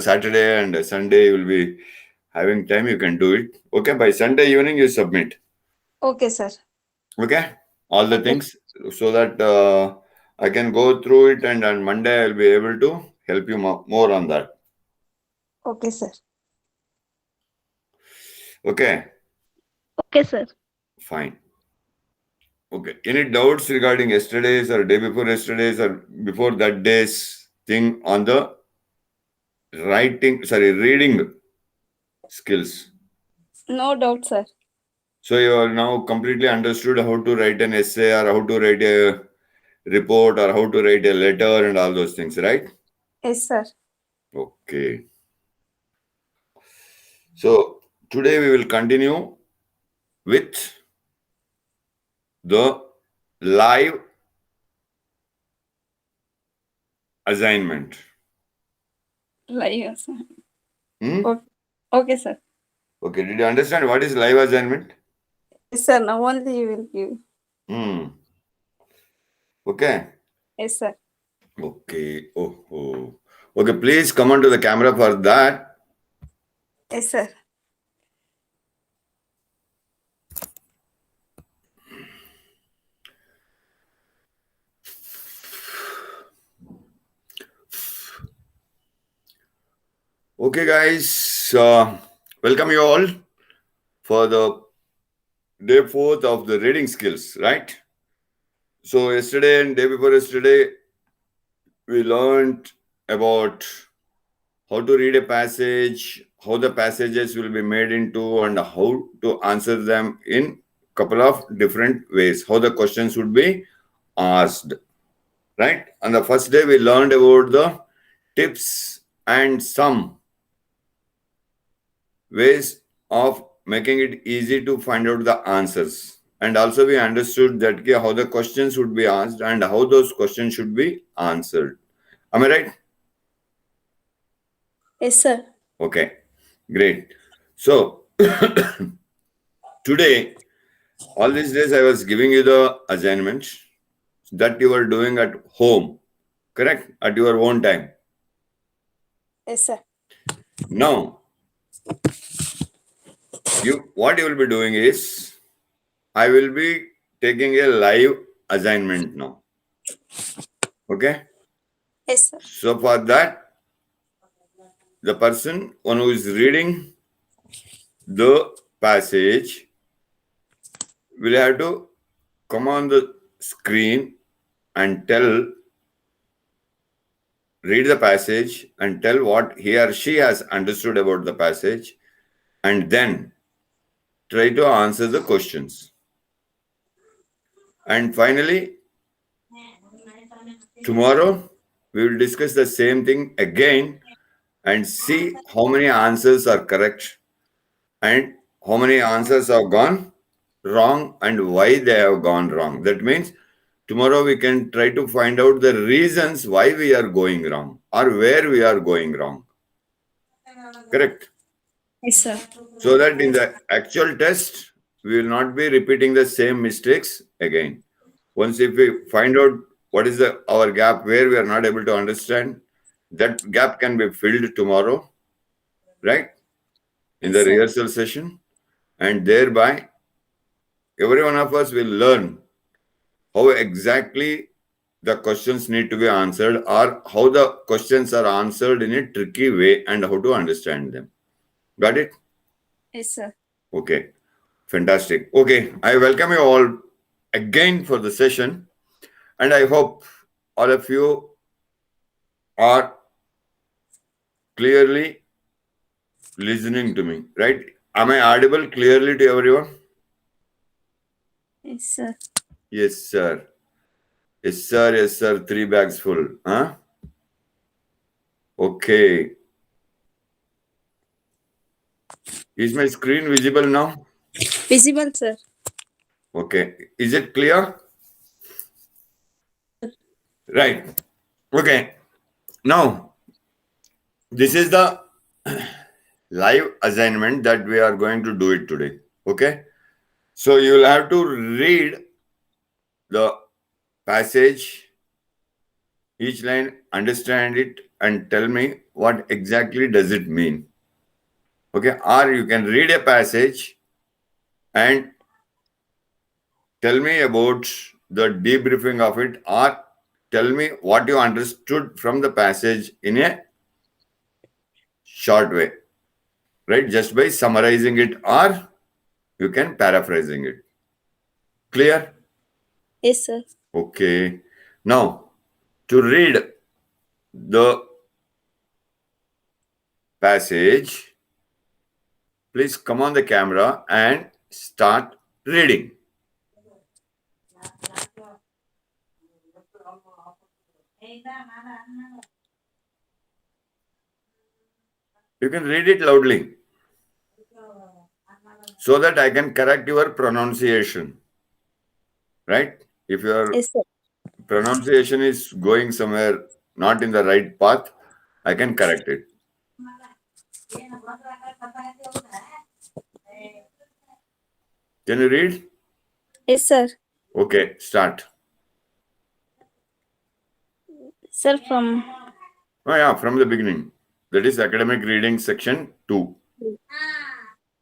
Saturday and Sunday you will be having time, you can do it. Okay, by Sunday evening you submit. Okay, sir. Okay, all the Okay. things so that I can go through it, and on Monday I'll be able to help you more on that. Okay, sir. Okay, Okay, sir. fine. Okay, any doubts regarding yesterday's or day before yesterday's or before that day's thing on the reading skills? No doubt, sir. So you are now completely understood how to write an essay or how to write a report or how to write a letter and all those things, right? Yes, sir. Okay. So today we will continue with the live assignment. Yes, sir. Hmm? Okay. Okay, sir. Okay, did you understand what is live assignment? Yes, sir. Now only you will give. Hmm. Okay. Yes, sir. Okay. Oh, oh. Okay, please come on to the camera for that. Yes, sir. Okay, guys. Welcome you all for the day fourth of the reading skills, right? So yesterday and day before yesterday, we learned about how to read a passage, how the passages will be made into, and how to answer them in couple of different ways. How the questions would be asked, right? On the first day, we learned about the tips and some ways of making it easy to find out the answers. And also we understood that how the questions would be asked and how those questions should be answered. Am I right? Yes, sir. Okay, great. So today, all these days I was giving you the assignments that you are doing at home, correct? At your own time. Yes, sir. Now, what you will be doing is I will be taking a live assignment now. Okay? Yes, sir. So for that, the person one who is reading the passage will have to come on the screen and read the passage and tell what he or she has understood about the passage, and then try to answer the questions. And finally, tomorrow we will discuss the same thing again and see how many answers are correct and how many answers have gone wrong and why they have gone wrong. That means tomorrow we can try to find out the reasons why we are going wrong or where we are going wrong. Correct. Yes, sir. So that in the actual test, we will not be repeating the same mistakes again. Once if we find out what is our gap where we are not able to understand, that gap can be filled tomorrow, right? In Yes, the sir. rehearsal session. And thereby, every one of us will learn how exactly the questions need to be answered or how the questions are answered in a tricky way and how to understand them. Got it? Yes, sir. Okay. Fantastic. Okay. I welcome you all again for the session, and I hope all of you are clearly listening to me, right? Am I audible clearly to everyone? Yes, sir. Yes, sir. Yes, sir. Yes, sir. 3 bags full. Huh? Okay. Is my screen visible now? Visible, sir. Okay. Is it clear? Sir. Right. Okay. Now, this is the live assignment that we are going to do it today. Okay. So you will have to read the passage, each line, understand it, and tell me what exactly does it mean. Okay, or you can read a passage and tell me about the debriefing of it, or tell me what you understood from the passage in a short way, right? Just by summarizing it, or you can paraphrasing it. Clear? Yes, sir. Okay. Now, to read the passage, please come on the camera and start reading. You can read it loudly so that I can correct your pronunciation. Right? If your Yes, sir. pronunciation is going somewhere not in the right path, I can correct it. Can you read? Yes, sir. Okay, start. Sir, from Oh, yeah, from the beginning. That is academic reading section 2.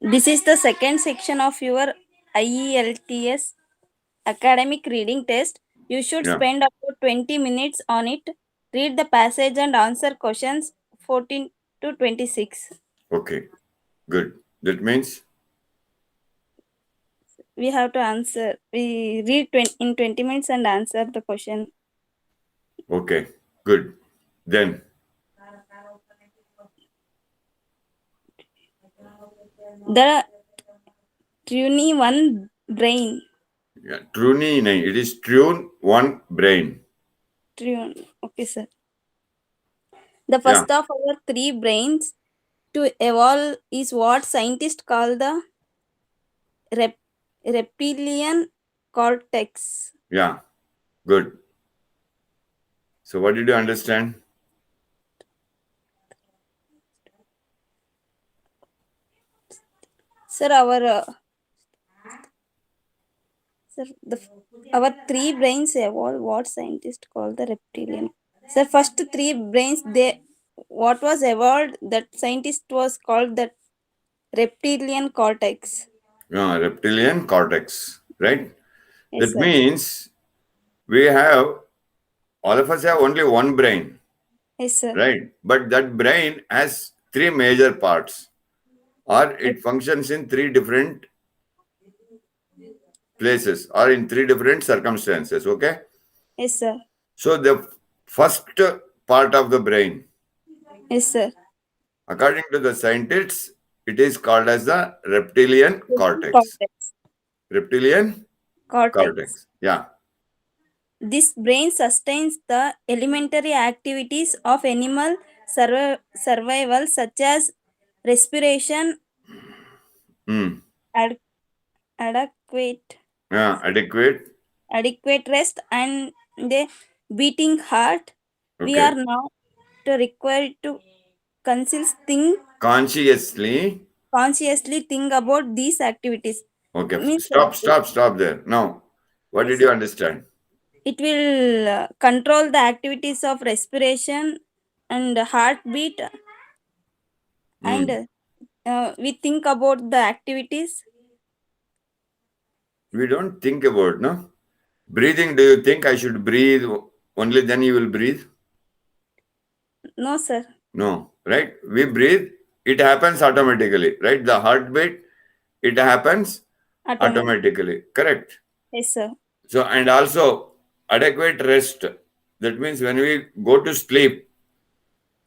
this is the second section of your IELTS academic reading test. You should Yeah. spend about 20 minutes on it. Read the passage and answer questions 14 to 26. Okay, good. That means, We have to answer. We read in 20 minutes and answer the question. okay, good. Then, The Tuni one brain. yeah, Truni, nahi, it is Tune One Brain. Tune. Okay, sir. The Yeah, first of our three brains to evolve is what scientists call the rep- reptilian cortex. yeah, good. So, what did you understand? Sir, our three brains evolve what scientists call the reptilian. Sir, first three brains they what was evolved that scientist was called the reptilian cortex. Yeah, reptilian cortex, right? Yes, That sir. means we have, all of us have only one brain, Yes, sir. right? But that brain has three major parts, or Yes, it functions in three different places or in three different circumstances. Okay. yes, sir. So, the first part of the brain, Yes, sir. according to the scientists, it is called as the reptilian cortex. Cortex. Reptilian Cortex. cortex. Yeah. This brain sustains the elementary activities of animal survival, such as respiration, Hmm. ad- adequate, Yeah. Adequate. adequate rest, and the beating heart. We Okay. are now required to Consciously. consciously think about these activities. Okay. Means Stop there. Now, what did you understand? it will control the activities of respiration and heartbeat, Hmm. and we think about the activities. We don't think about, no? Breathing, do you think I should breathe? Only then you will breathe? No, sir. No, right? We breathe, it happens automatically, right? The heartbeat, it happens Automatic. automatically, correct? Yes, sir. So, and also adequate rest. That means when we go to sleep,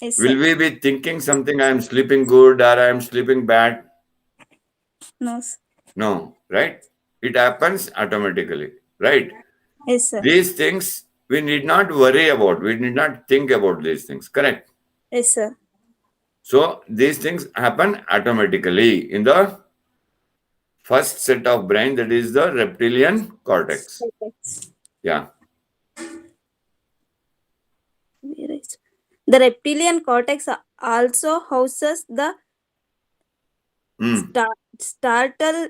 Yes, will sir. we be thinking something, I am sleeping good or I am sleeping bad? No, sir. No, right? It happens automatically, right? Yes, sir. These things we need not worry about. We need not think about these things, correct? Yes, sir. So these things happen automatically in the first set of brain, that is the reptilian cortex. Cortex. Yeah. Where is- The reptilian cortex also houses the Hmm. startle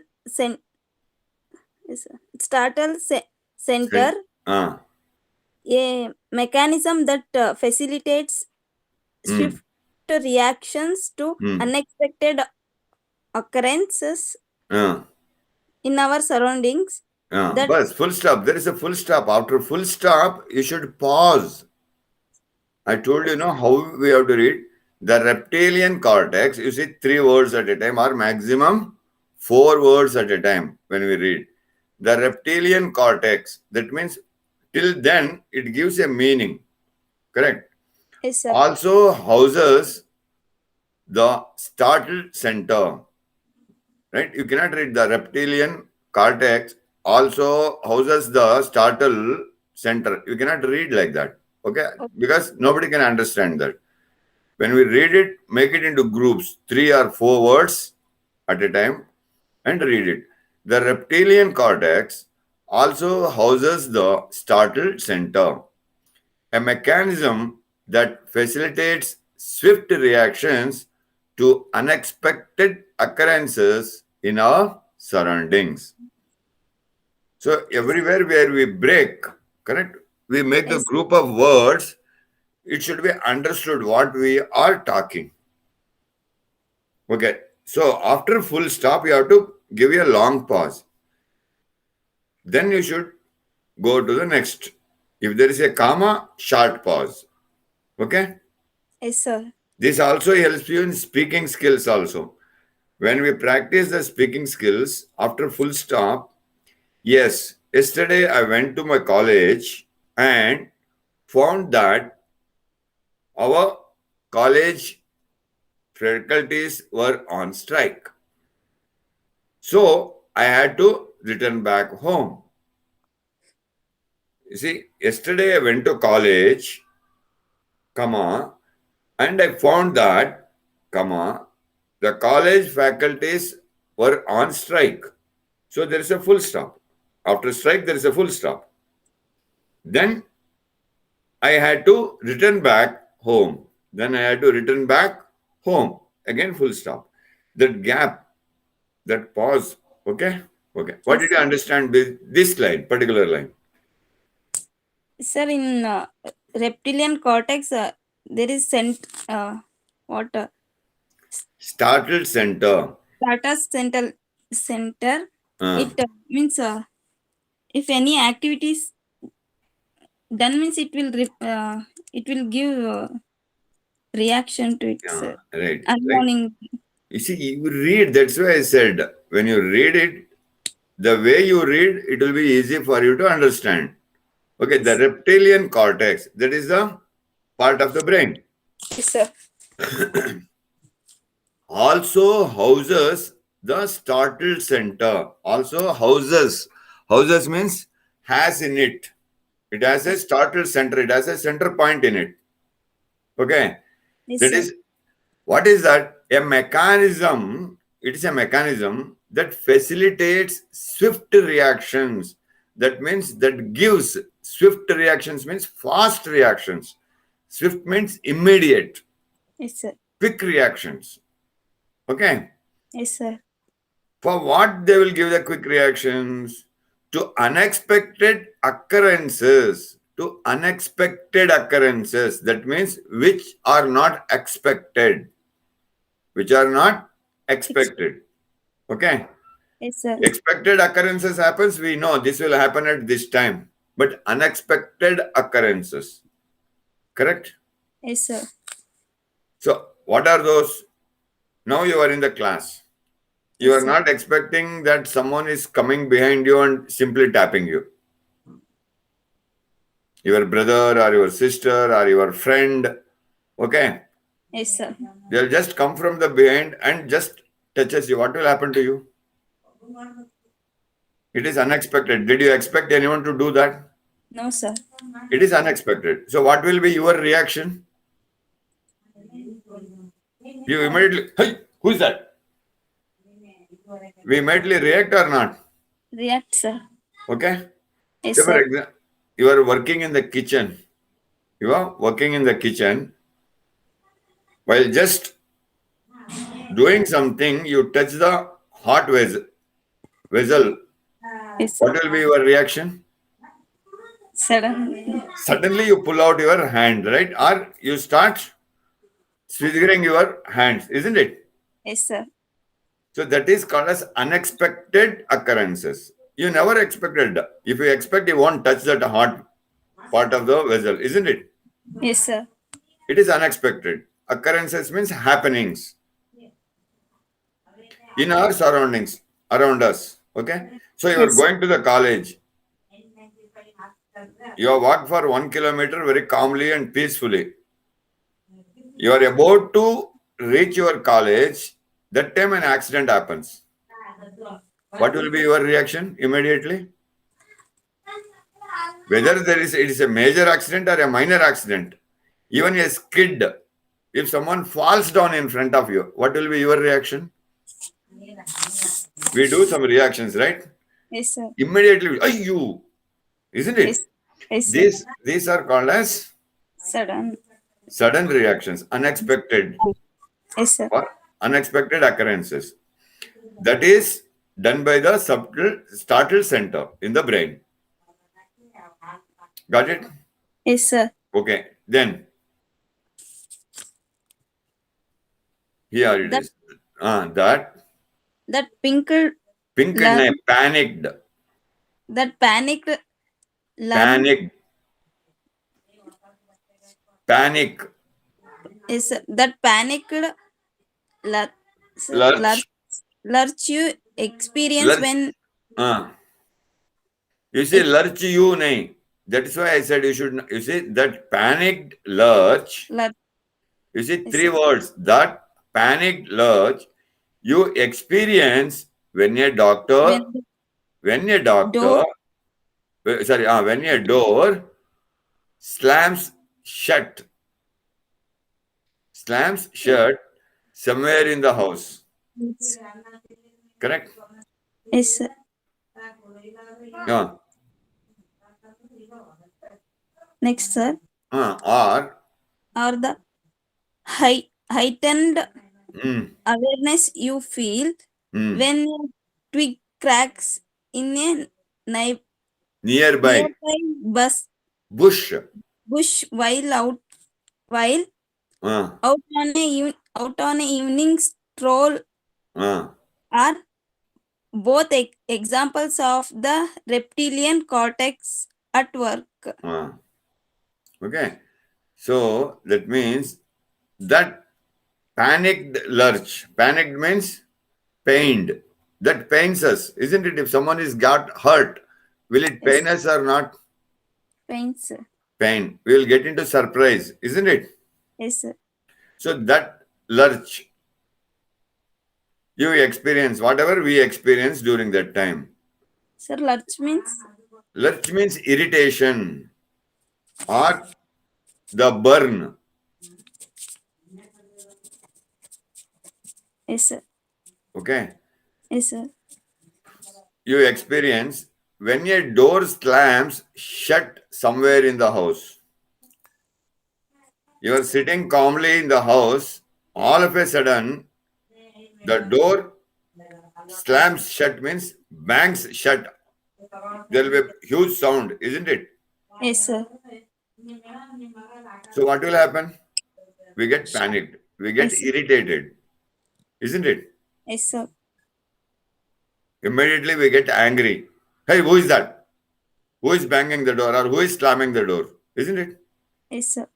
yes, sir. Center, Ah. a mechanism that facilitates Hmm. swift reactions to unexpected occurrences in our surroundings. Bus, full stop. There is a full stop. After full stop, you should pause. I told you, how we have to read. The reptilian cortex, you see 3 words at a time or maximum 4 words at a time when we read. The reptilian cortex, that means till then it gives a meaning. Correct? Yes, sir. Also houses the startle center. Right? You cannot read the reptilian cortex also houses the startle center. You cannot read like that. Okay? Because nobody can understand that. When we read it, make it into groups, 3 or 4 words at a time and read it. The reptilian cortex also houses the startle center, a mechanism that facilitates swift reactions to unexpected occurrences in our surroundings. So everywhere where we break, correct, we make the group of words, it should be understood what we are talking. Okay, so after full stop, you have to give you a long pause. Then you should go to the next. If there is a comma, short pause. Okay? Yes, sir. This also helps you in speaking skills also. When we practice the speaking skills, after full stop, yes, yesterday I went to my college and found that our college faculties were on strike. So I had to return back home. You see, yesterday I went to college, and I found that, the college faculties were on strike. So there is a full stop. After strike, there is a full stop. Then I had to return back home. Then I had to return back home. Again, full stop. That gap, that pause. Okay? Okay. What did you understand with this line, particular line? Sir, in reptilian cortex, there is Startled center. data center. It means if any activities done means it will give reaction to it, sir. Right. Unlearning. You see, you read, that's why I said, when you read it, the way you read, it will be easy for you to understand. Okay, the reptilian cortex, that is the part of the brain. Yes, sir. Also houses the startle center. Also houses. Houses means has in it. It has a startle center. It has a center point in it. Okay. Yes, That sir. is, what is that? A mechanism. It is a mechanism that facilitates swift reactions. That means that gives swift reactions means fast reactions. Swift means immediate. Yes, sir. Quick reactions. Okay. Yes, sir. For what they will give the quick reactions? To unexpected occurrences. To unexpected occurrences. That means which are not expected. Which are not expected. Okay. Yes, sir. Expected occurrences happens, we know this will happen at this time. But unexpected occurrences. Correct? Yes, sir. So what are those? Now you are in the class. You Yes, are sir. not expecting that someone is coming behind you and simply tapping you. Your brother or your sister or your friend. Okay. Yes, sir. They'll just come from the behind and just touches you. What will happen to you? It is unexpected. Did you expect anyone to do that? No, sir. It is unexpected. So what will be your reaction? You immediately, hey, who is that? We immediately react or not? React, sir. Okay. Yes, So for sir. example, you are working in the kitchen. You are working in the kitchen. While just doing something, you touch the hot vessel. Yes, sir. What will be your reaction? Suddenly. Suddenly you pull out your hand, right? Or you start fingering your hands, isn't it? Yes, sir. So that is called as unexpected occurrences. You never expected. If you expect, you won't touch that hot part of the vessel, isn't it? Yes, sir. It is unexpected. Occurrences means happenings in our surroundings, around us. Okay. So you are Yes, sir. going to the college. You have walked for 1 kilometer very calmly and peacefully. You are about to reach your college. That time an accident happens. What will be your reaction immediately? Whether it is a major accident or a minor accident, even a skid, if someone falls down in front of you, what will be your reaction? We do some reactions, right? Yes, sir. Immediately, you, isn't Yes. it? Yes, sir. These are called as Sudden. sudden reactions, unexpected Yes, sir. or unexpected occurrences. That is done by the startle center in the brain. Got it? Yes, sir. Okay. Then here it That is. That pink pink lur- and panicked, that panicked learn panicked, panic, is that panicked lur- lur- lurch, lurch you experience lurch. when You see, it lurch you nahi. That is why I said you should. You see that panicked lurch. lur- You see is three words. That panicked lurch you experience when a doctor, when the when a doctor, door when a door slams shut, somewhere in the house. Correct? is Yeah. next, sir, Or or the heightened mm, awareness you feel mm, when a twig cracks in a nearby nearby bus bush. bush while Uh, out on a evening stroll uh, are both examples of the reptilian cortex at work. uh. Okay. So that means that panicked lurch. Panicked means pained. That pains us, isn't it? If someone is got hurt, will it Yes, pain us or not? pains, sir. Pain. We will get into surprise, isn't it? Yes, sir. So that lurch you experience, whatever we experience during that time. Sir, lurch means Lurch means irritation or the burn. yes, sir. Okay. Yes, sir. You experience when a door slams shut somewhere in the house. You are sitting calmly in the house, all of a sudden, the door slams shut means bangs shut. There will be a huge sound, isn't it? Yes, sir. So, what will happen? We get panicked, we get Yes, sir. irritated, isn't it? Yes, sir. Immediately, we get angry. Hey, who is that? Who is banging the door or who is slamming the door? Isn't it? Yes, sir.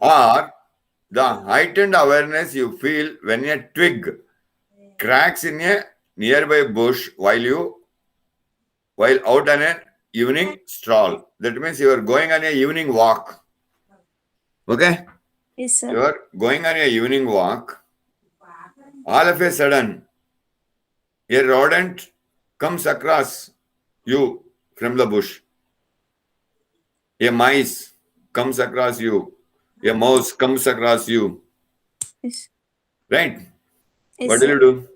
Or the heightened awareness you feel when a twig cracks in a nearby bush while out on an evening stroll. That means you are going on a evening walk. Okay? Yes, sir. You are going on a evening walk. All of a sudden, a rodent comes across you from the bush. A mice comes across you. A mouse comes across you. Yes, Right? yes, What will sir. you do?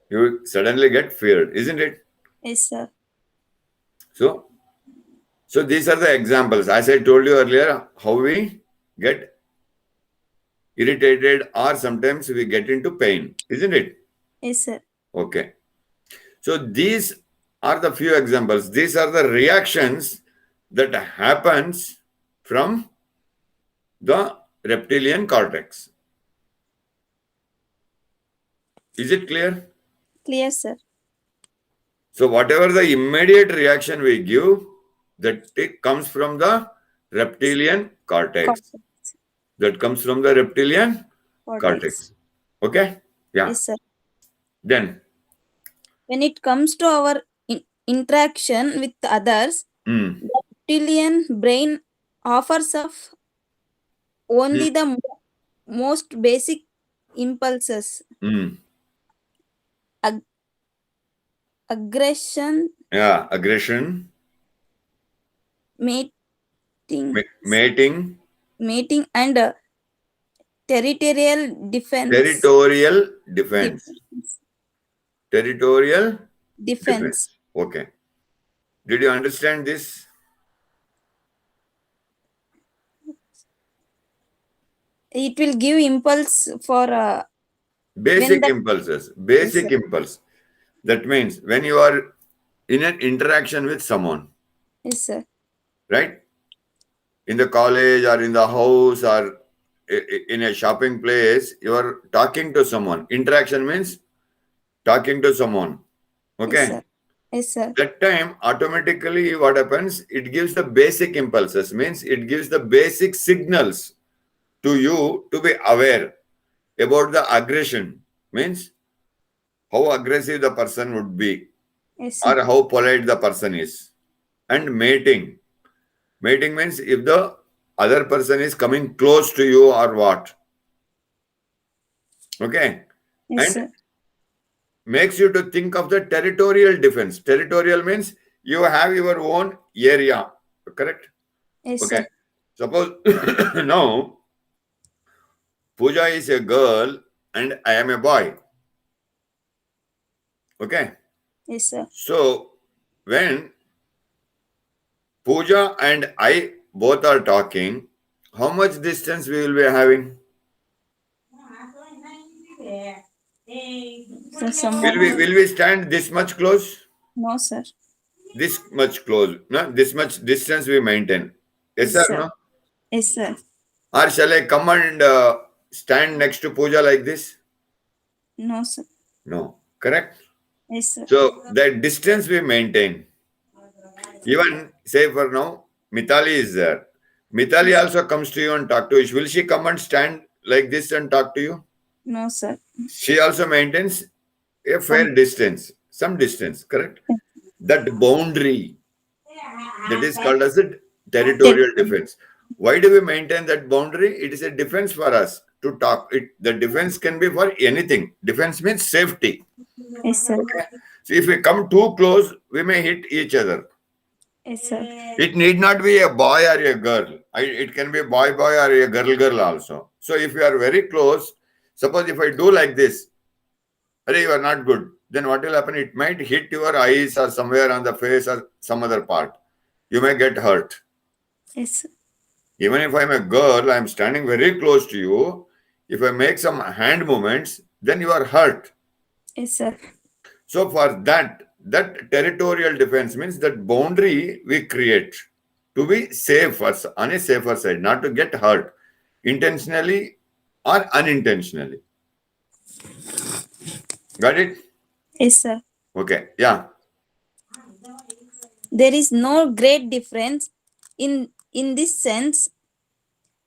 You suddenly get feared, isn't it? Yes, sir. So these are the examples. As I told you earlier, how we get irritated or sometimes we get into pain, isn't it? Yes, sir. Okay. So these are the few examples. These are the reactions that happens from the reptilian cortex. Is it clear? Clear, sir. So whatever the immediate reaction we give, that it comes from the reptilian cortex. Cortex. That comes from the reptilian cortex. Okay? Yeah. Yes, sir. Then, When it comes to our interaction with others, the reptilian brain offers of only the most basic impulses. Aggression, yeah, aggression, mating, mating, and territorial defense. territorial defense. Territorial Defense. Okay. Did you understand this? It will give impulse for Basic impulses. Basic Yes, impulse. That means when you are in an interaction with someone, yes, sir. right? In the college or in the house or in a shopping place, you are talking to someone. Interaction means talking to someone. Okay? Yes, sir. Yes, sir. That time, automatically what happens? It gives the basic impulses, means it gives the basic signals to you to be aware about the aggression, means how aggressive the person would be, Yes, sir. or how polite the person is. And mating. Mating means if the other person is coming close to you or what. Okay? Yes, and sir. makes you to think of the territorial defense. Territorial means you have your own area. Correct? Yes, Okay. sir. Suppose now Pooja is a girl and I am a boy. Okay. Yes, sir. So when Pooja and I both are talking, how much distance we will be having? So Will we stand this much close? No, sir. This much close? No, this much distance we maintain. Yes, sir. No? Yes, sir. Or shall I come and stand next to Pooja like this? No, sir. No. Correct? Yes, sir. So that distance we maintain. Even say for now, Mitali is there. Mitali also comes to you and talk to you. Will she come and stand like this and talk to you? No, sir. She also maintains a fair distance, some distance, correct? That boundary, that is called as a territorial defense. Why do we maintain that boundary? It is a defense for us to talk. The defense can be for anything. Defense means safety. Yes, sir. Okay? So if we come too close, we may hit each other. Yes, sir. It need not be a boy or a girl. It can be a boy or a girl also. So if you are very close, suppose if I do like this, you are not good, then what will happen? It might hit your eyes or somewhere on the face or some other part. You may get hurt. Yes, sir. Even if I'm a girl, I'm standing very close to you. If I make some hand movements, then you are hurt. Yes, sir. So for that territorial defense means that boundary we create to be safe on a safer side, not to get hurt intentionally or unintentionally. Got it? Yes, sir. Okay. Yeah. There is no great difference in this sense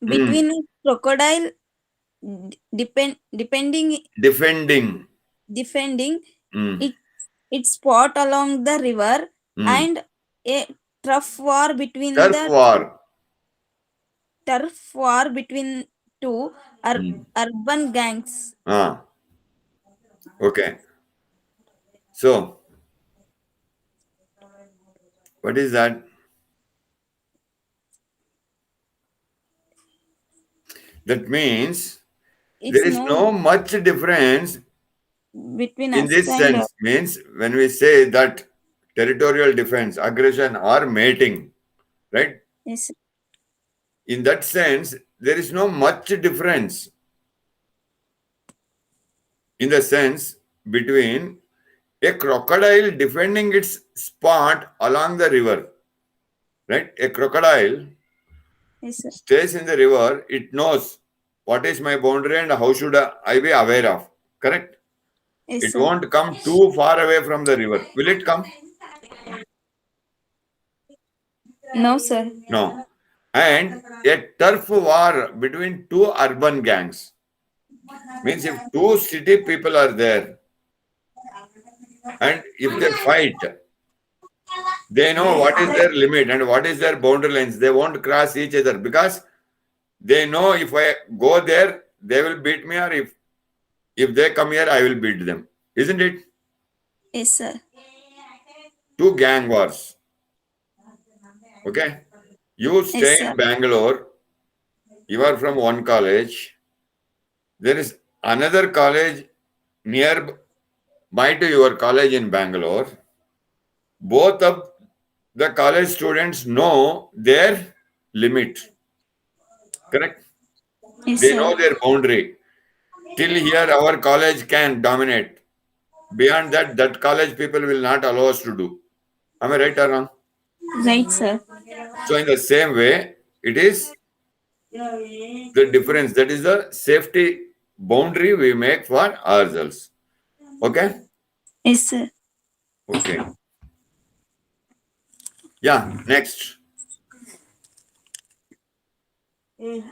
between a crocodile defending its spot along the river and a turf war between two urban gangs. Okay. So, what is that? That means there is no much difference between in us this sense. Means when we say that territorial defense, aggression or mating, right? Yes. In that sense, there is no much difference in the sense between a crocodile defending its spot along the river, right? A crocodile stays in the river. It knows what is my boundary and how should I be aware of. Correct? Yes, It sir. won't come too far away from the river. Will it come? No, sir. No. And a turf war between two urban gangs means if two city people are there and if they fight, they know what is their limit and what is their boundary lines. They won't cross each other because they know if I go there, they will beat me, or if they come here, I will beat them. Isn't it? Yes, sir. Two gang wars. Okay? You stay Yes, sir. in Bangalore, you are from one college, there is another college nearby to your college in Bangalore. Both of the college students know their limit. Correct? Yes, They sir. know their boundary. Till here, our college can dominate. Beyond that, that college people will not allow us to do. Am I right or wrong? Right, sir. So, in the same way, it is the difference. That is the safety boundary we make for ourselves. Okay? Yes, sir. Okay. Yeah, next.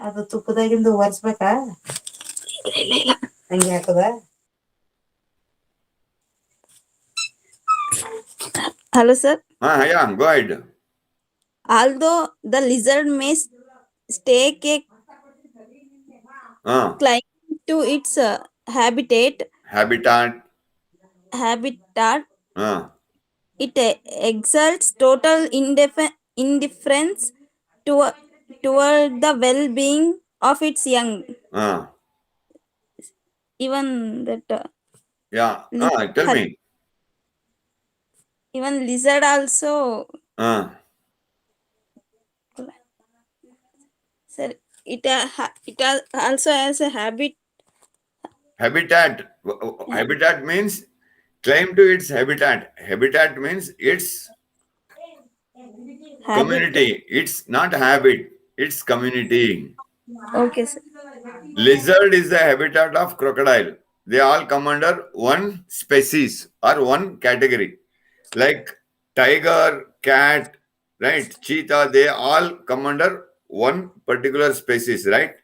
ಅದು ತುಪ್ಪದಾಗಿಂದು ಒರೆಸ್ಬೇಕಾ ಹಂಗೆ ಹಾಕದ Hello, sir. Yeah, go ahead. Although the lizard may stake a climb to its habitat, Habitat. it exerts total indifference toward the well-being of its young. Even that Yeah. Tell me. even lizard also, sir, it also has a habit. Habitat. Habitat means claim to its habitat. Habitat means its community. It's not habit. It's community. Okay, sir. Lizard is the habitat of crocodile. They all come under one species or one category. Like tiger, cat, right? Cheetah, they all come under one particular species, right?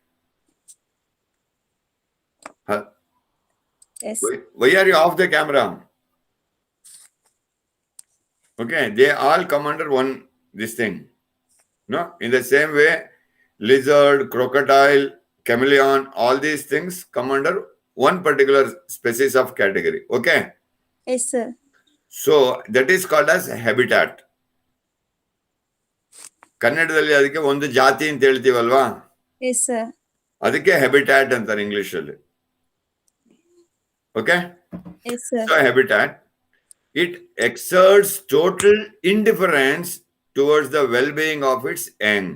Yes. Why are you off the camera? Okay, they all come under one this thing. No, in the same way, lizard, crocodile, chameleon, all these things come under one particular species of category. Okay. Yes, sir. So that is called as habitat. ಕನ್ನಡದಲ್ಲಿ ಅದಕ್ಕೆ ಒಂದು ಜಾತಿ ಅಂತ ಹೇಳ್ತೀವಲ್ವಾ, Yes, sir. ಅದಕ್ಕೆ habitat ಅಂತಾರೆ English ಅಲ್ಲಿ. Okay. Yes, sir. So habitat, it exerts total indifference towards the well-being of its young.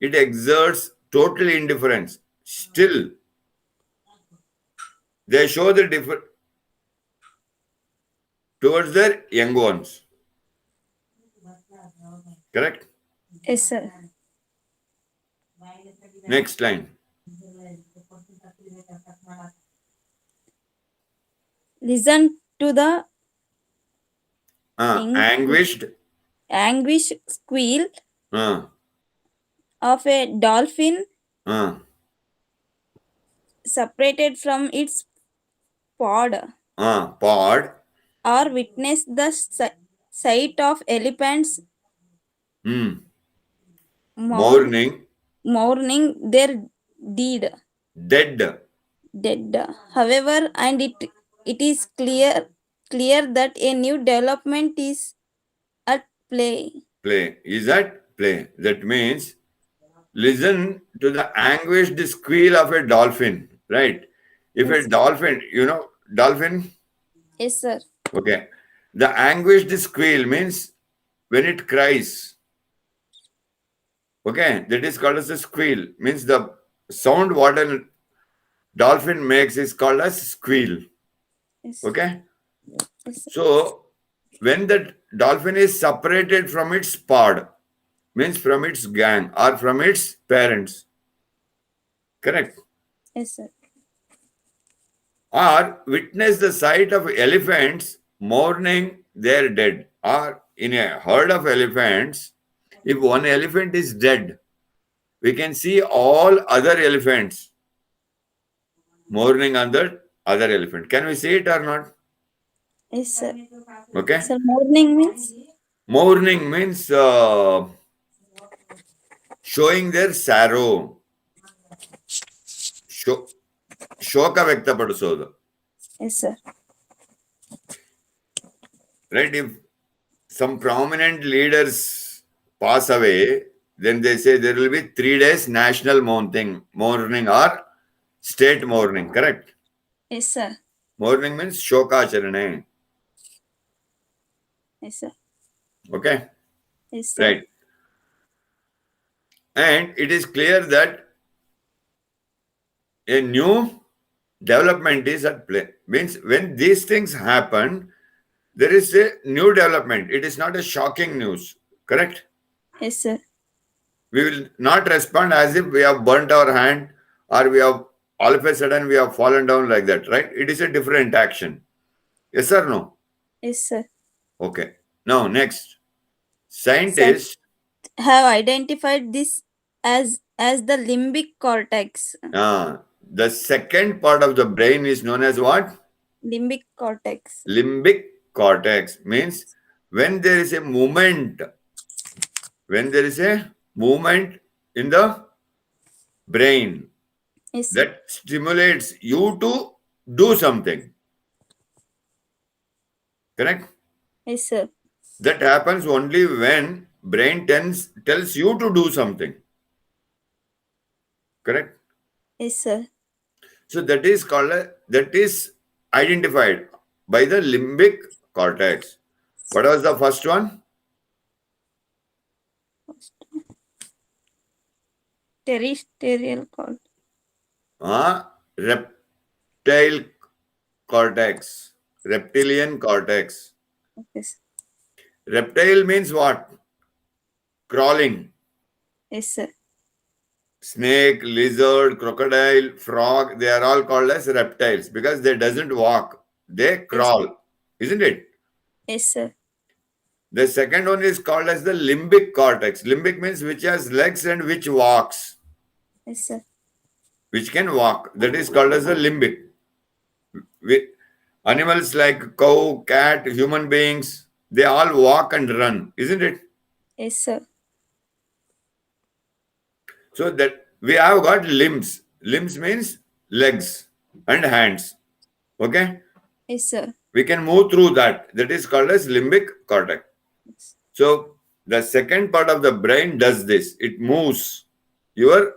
It exerts total indifference. Still, they show the difference towards their young ones. Correct? Yes, sir. Next line. Listen to the Anguished squeal of a dolphin separated from its pod, or witness the sight of elephants mourning their dead. However, and it is clear that a new development is at play. Is at play. That means listen to the anguished squeal of a dolphin, right? If Yes. a dolphin, you know, dolphin? Yes, sir. Okay. The anguished squeal means when it cries. Okay. That is called as a squeal. Means the sound what a dolphin makes is called as squeal. Yes. Okay. Yes, sir. So when the dolphin is separated from its pod, means from its gang or from its parents, Correct. Yes, sir. Or witness the sight of elephants mourning their dead. Or in a herd of elephants, if one elephant is dead, we can see all other elephants mourning on the other elephant. Can we see it or not? Yes, sir. Okay. Sir, mourning means? Mourning means showing their sorrow. ಶೋಕ ವ್ಯಕ್ತಪಡಿಸೋದು. Yes, sir. Right? If some prominent leaders pass away, then they say there will be 3 days national mourning or state mourning. Correct? Yes, sir. Mourning means shokacharane. Yes, sir. Okay? Yes, sir. Right. And it is clear that a new development is at play. Means when these things happen, there is a new development. It is not a shocking news. Correct? Yes, sir. We will not respond as if we have burnt our hand or we have all of a sudden we have fallen down like that, right? It is a different action. Yes or no? Yes, sir. Okay. Now, next. Scientists Have identified this as the limbic cortex. the second part of the brain is known as what? Limbic cortex. Limbic cortex means when there is a movement in the brain Yes, sir. that stimulates you to do something. Correct? Yes, sir. That happens only when brain tells you to do something. Correct? Yes, sir. So that is identified by the limbic cortex. What was the first one? Terrestrial cortex. Reptile cortex. Reptilian cortex. Yes. Reptile means what? Crawling. Yes, sir. Snake, lizard, crocodile, frog, they are all called as reptiles because they doesn't walk. They crawl. Isn't it? Yes, sir. The second one is called as the limbic cortex. Limbic means which has legs and which walks. Yes, sir. Which can walk. That is called as the limbic. Animals like cow, cat, human beings, they all walk and run. Isn't it? Yes, sir. So that we have got limbs. Limbs means legs and hands. Okay? Yes, sir. We can move through that. That is called as limbic cortex. So the second part of the brain does this. It moves your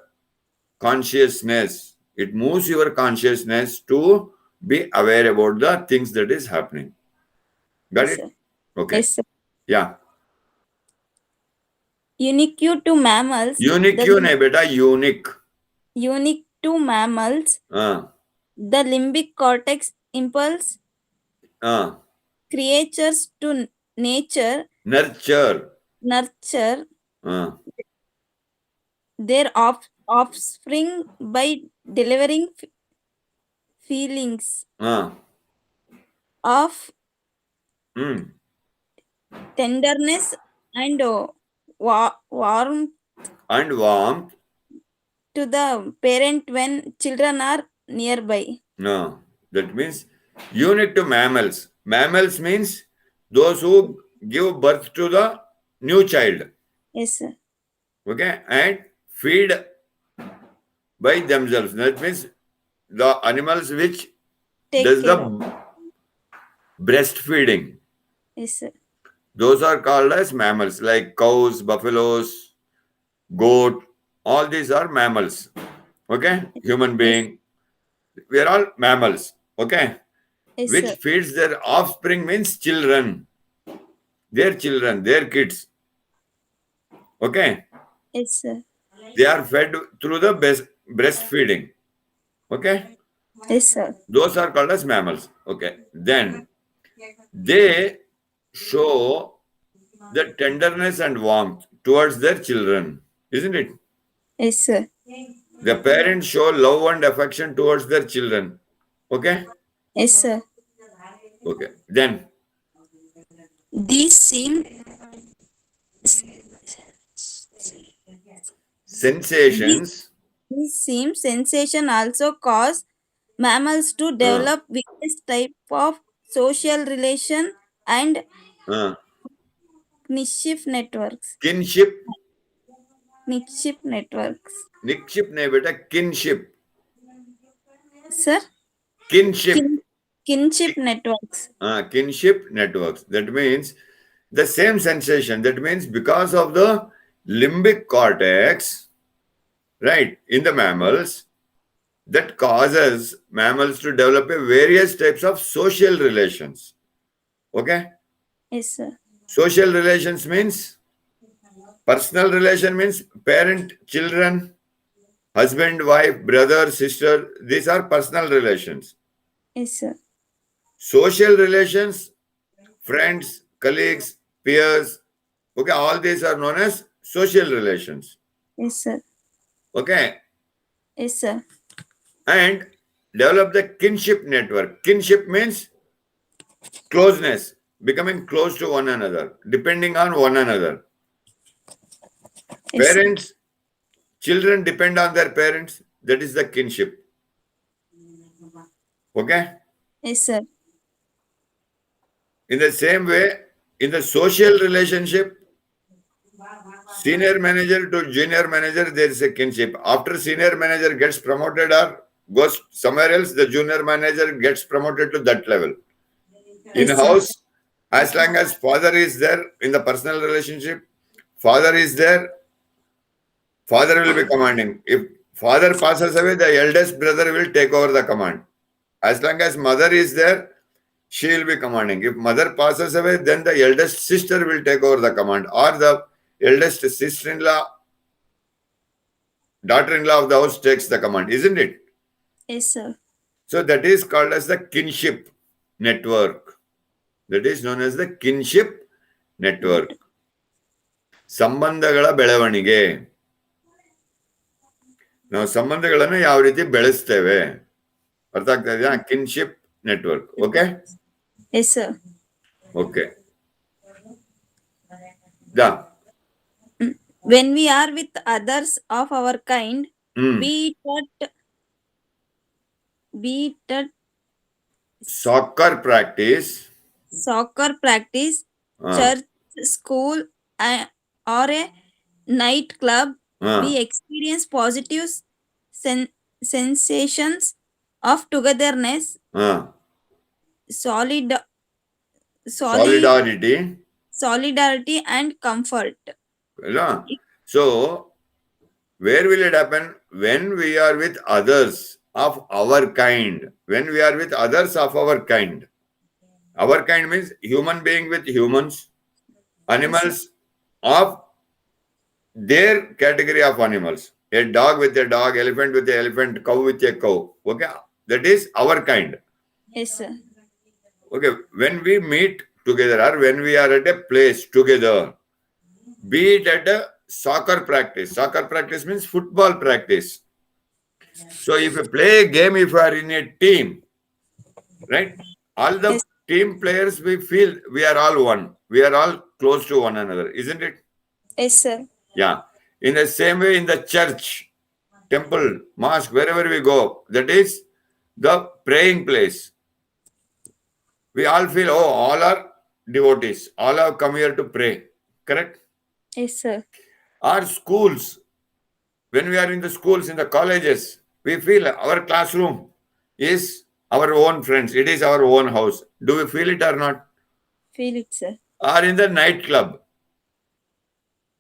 consciousness. It moves your consciousness to be aware about the things that is happening. Got Yes, it? sir. Okay. Yes, sir. Yeah. Unique to mammals. Unique nahi beta, unique. Unique to mammals, the limbic cortex impulse creatures to nurture their offspring by delivering feelings of tenderness and warmth to the parent when children are nearby. No, that means unique to mammals. Mammals means those who give birth to the new child. Yes, sir. Okay, and feed by themselves. That means the animals which Take does the care of. breastfeeding. Yes, sir. Those are called as mammals, like cows, buffaloes, goat. All these are mammals. Okay, human being. We are all mammals. Okay, Yes, which sir. feeds their offspring means children. Their children, their kids. Okay, Yes, sir. they are fed through the breastfeeding. Okay, Yes, sir. those are called as mammals. Okay, then they show the tenderness and warmth towards their children, isn't it? Yes, sir. The parents show love and affection towards their children. Okay? Yes, sir. Okay. Then, These seem these, sensations. these seem sensation also cause mammals to Uh, develop various type of social relation and uh, kinship networks. kinship. Kinship networks. Nikship ne beta kinship. Sir? Kinship. Kin- kinship networks. Kinship networks. That means the same sensation. That means because of the limbic cortex, right, in the mammals, that causes mammals to develop a various types of social relations. Okay? Yes, sir. Social relations means personal relation means parent, children, husband, wife, brother, sister. These are personal relations. Yes, sir. Social relations, friends, colleagues, peers. Okay, all these are known as social relations. Yes, sir. Okay, Yes, sir. and develop the kinship network. Kinship means closeness, becoming close to one another, depending on one another. Yes, sir. Parents, children depend on their parents. That is the kinship. Okay. Yes, sir. In the same way, in the social relationship, senior manager to junior manager, there is a kinship. After senior manager gets promoted or goes somewhere else, the junior manager gets promoted to that level. In Yes, sir. house, as long as father is there in the personal relationship, father is there, father will be commanding. If father passes away, the eldest brother will take over the command. As long as mother is there, she will be commanding. If mother passes away, then the eldest sister will take over the command, or the eldest sister-in-law, daughter-in-law of the house takes the command, isn't it? Yes, sir. So that is called as the kinship network. That is known as the kinship network. ಸಂಬಂಧಗಳ ಬೆಳವಣಿಗೆ. ನಾವು ಸಂಬಂಧಗಳನ್ನು ಯಾವ ರೀತಿ ಬೆಳೆಸ್ತೇವೆ ಅರ್ಥ ಆಗ್ತಾ ಇದೆಯಾ? Kinship network. Okay. Yes, sir. Okay. Yeah. When we are with others of our kind, be it at Soccer practice. soccer practice, church, school, or a nightclub, we experience positive sensations of togetherness, solidarity, and comfort. Yeah. So, where will it happen? When we are with others of our kind. When we are with others of our kind. Our kind means human being with humans, animals of their category of animals. A dog with a dog, elephant with an elephant, cow with a cow. Okay, that is our kind. Yes, sir. Okay, when we meet together or when we are at a place together, be it at a soccer practice. Soccer practice means football practice. So if you play a game, if you are in a team, right? All the team players, we feel we are all one. We are all close to one another, isn't it? Yes, sir. Yeah. In the same way, in the church, temple, mosque, wherever we go, that is the praying place. We all feel, oh, all are devotees. All have come here to pray. Correct? Yes, sir. Our schools, when we are in the schools, in the colleges, we feel our classroom is our own friends. It is our own house. Do we feel it or not? Feel it, sir. Or in the nightclub.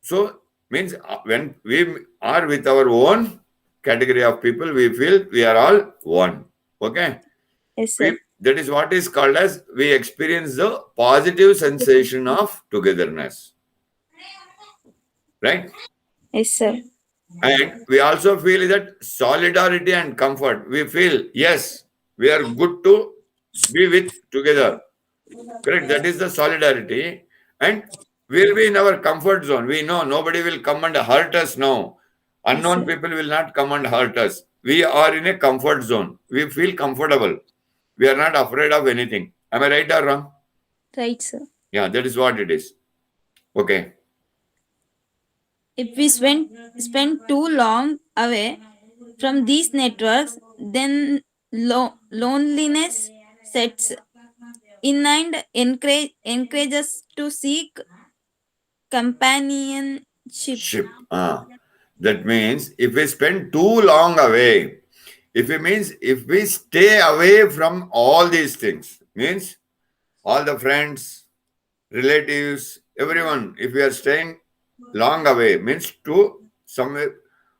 So, means when we are with our own category of people, we feel we are all one. Okay? Yes, sir. That is what is called as we experience the positive sensation of togetherness. Right? Yes, sir. And we also feel that solidarity and comfort. We feel, yes, we are good to be with together. Correct? That is the solidarity. And we'll be in our comfort zone. We know nobody will come and hurt us now. Unknown sir. people will not come and hurt us. We are in a comfort zone. We feel comfortable. We are not afraid of anything. Am I right or wrong? Right, sir. Yeah, that is what it is. Okay. If we spend too long away from these networks, then loneliness sets in and encourages to seek companionship. Ship. That means if we spend too long away, if we stay away from all these things, means all the friends, relatives, everyone, if we are staying long away, means to somewhere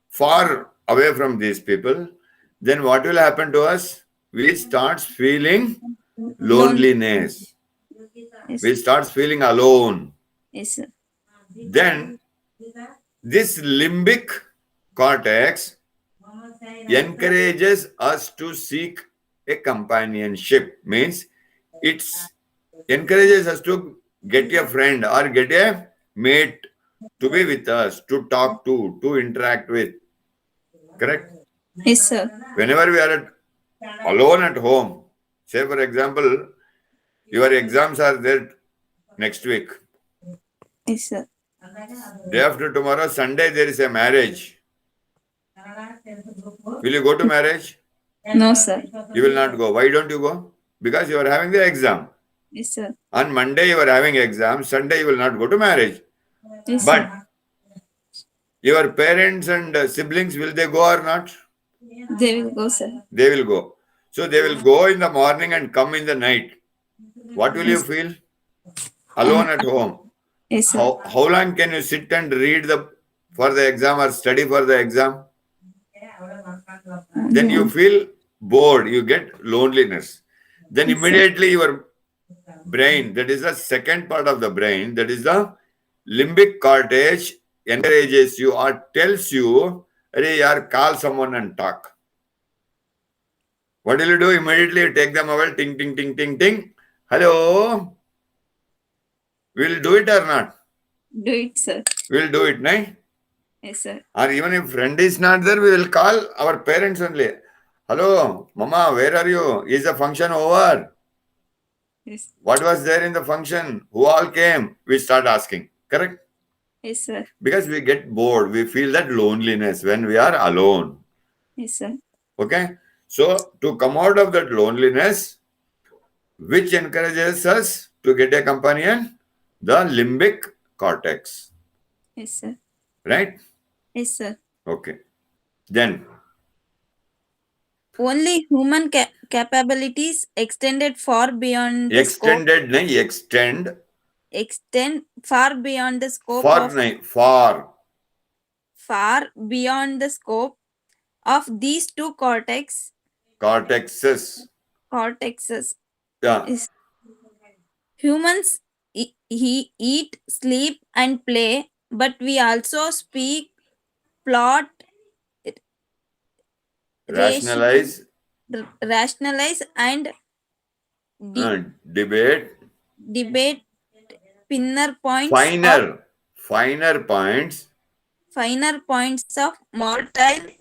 far away from these people, then what will happen to us? We start feeling loneliness. Yes, We start feeling alone. yes, sir. Then this limbic cortex encourages us to seek a companionship. Means it's encourages us to get a friend or get a mate to be with us, to talk to interact with. Correct? Yes, sir. Whenever we are alone at home, say for example, your exams are there next week. Yes, sir. Day after tomorrow, Sunday, there is a marriage. Will you go to marriage? No, sir. You will not go. Why don't you go? Because you are having the exam. Yes, sir. On Monday, you are having exam. Sunday, you will not go to marriage. Yes, But sir. your parents and siblings, will they go or not? They will go, sir. They will go. So they will go in the morning and come in the night. What will you feel? Alone at home. Yes, sir. How long can you sit and read for the exam or study for the exam? Then you feel bored, you get loneliness. Then immediately your brain, that is the second part of the brain, that is the limbic cortex, encourages you or tells you, "Arey yaar, call someone and talk." What will you do? Immediately you take the mobile, ting, ting, ting, ting, ting. Hello. We'll do it or not? Do it, sir. We'll do it, nahi? Yes, sir. Or even if friend is not there, we will call our parents only. Hello, Mama, where are you? Is the function over? Yes. What was there in the function? Who all came? We start asking. Correct? Yes, sir. Because we get bored. We feel that loneliness when we are alone. Yes, sir. Okay? So, to come out of that loneliness, which encourages us to get a companion? The limbic cortex. Yes, sir. Right? Yes, sir. Okay. Then, Only human capabilities extended far beyond the scope. extend Extend far beyond the scope far of far beyond the scope of these two cortexes. cortexes. Yeah. Is humans eat, sleep, and play, but we also speak, plot, Rationalize, rationalize, and debate, debate finer points finer points, of mortality.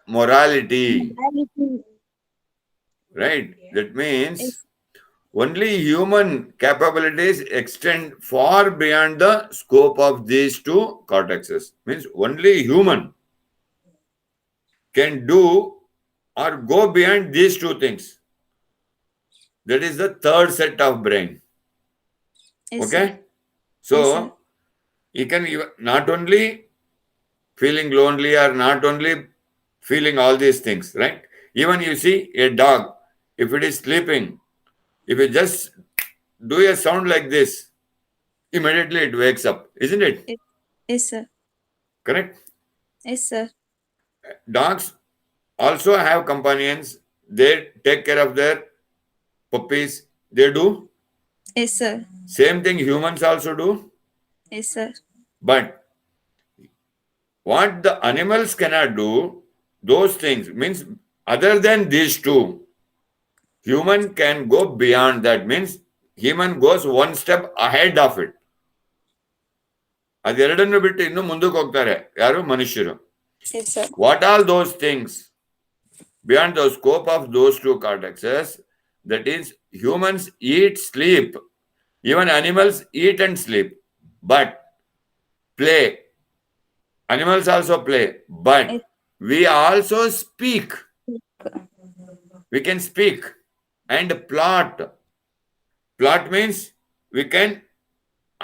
morality. Right? That means only human capabilities extend far beyond the scope of these two cortexes. Means only human can do or go beyond these two things. That is the third set of brain. Yes, Okay? sir. So, Yes, sir. you can not only feeling lonely or not only feeling all these things, right? Even you see a dog, if it is sleeping, if you just do a sound like this, immediately it wakes up, isn't it? Yes, sir. Correct? Yes, sir. Dogs also have companions. They take care of their puppies. They do. Yes, sir. Same thing humans also do. Yes, sir. But what the animals cannot do, those things means other than these two, human can go beyond that. Means human goes one step ahead of it. ಅದೆರಡನ್ನು ಬಿಟ್ಟು ಇನ್ನು ಮುಂದಕ್ಕೆ ಹೋಗ್ತಾರೆ ಯಾರು? ಮನುಷ್ಯರು. Yes, sir. What are those things beyond the scope of those two cortexes? That is, humans eat, sleep. Even animals eat and sleep, but play. Animals also play, but we also speak. We can speak and plot. Plot means we can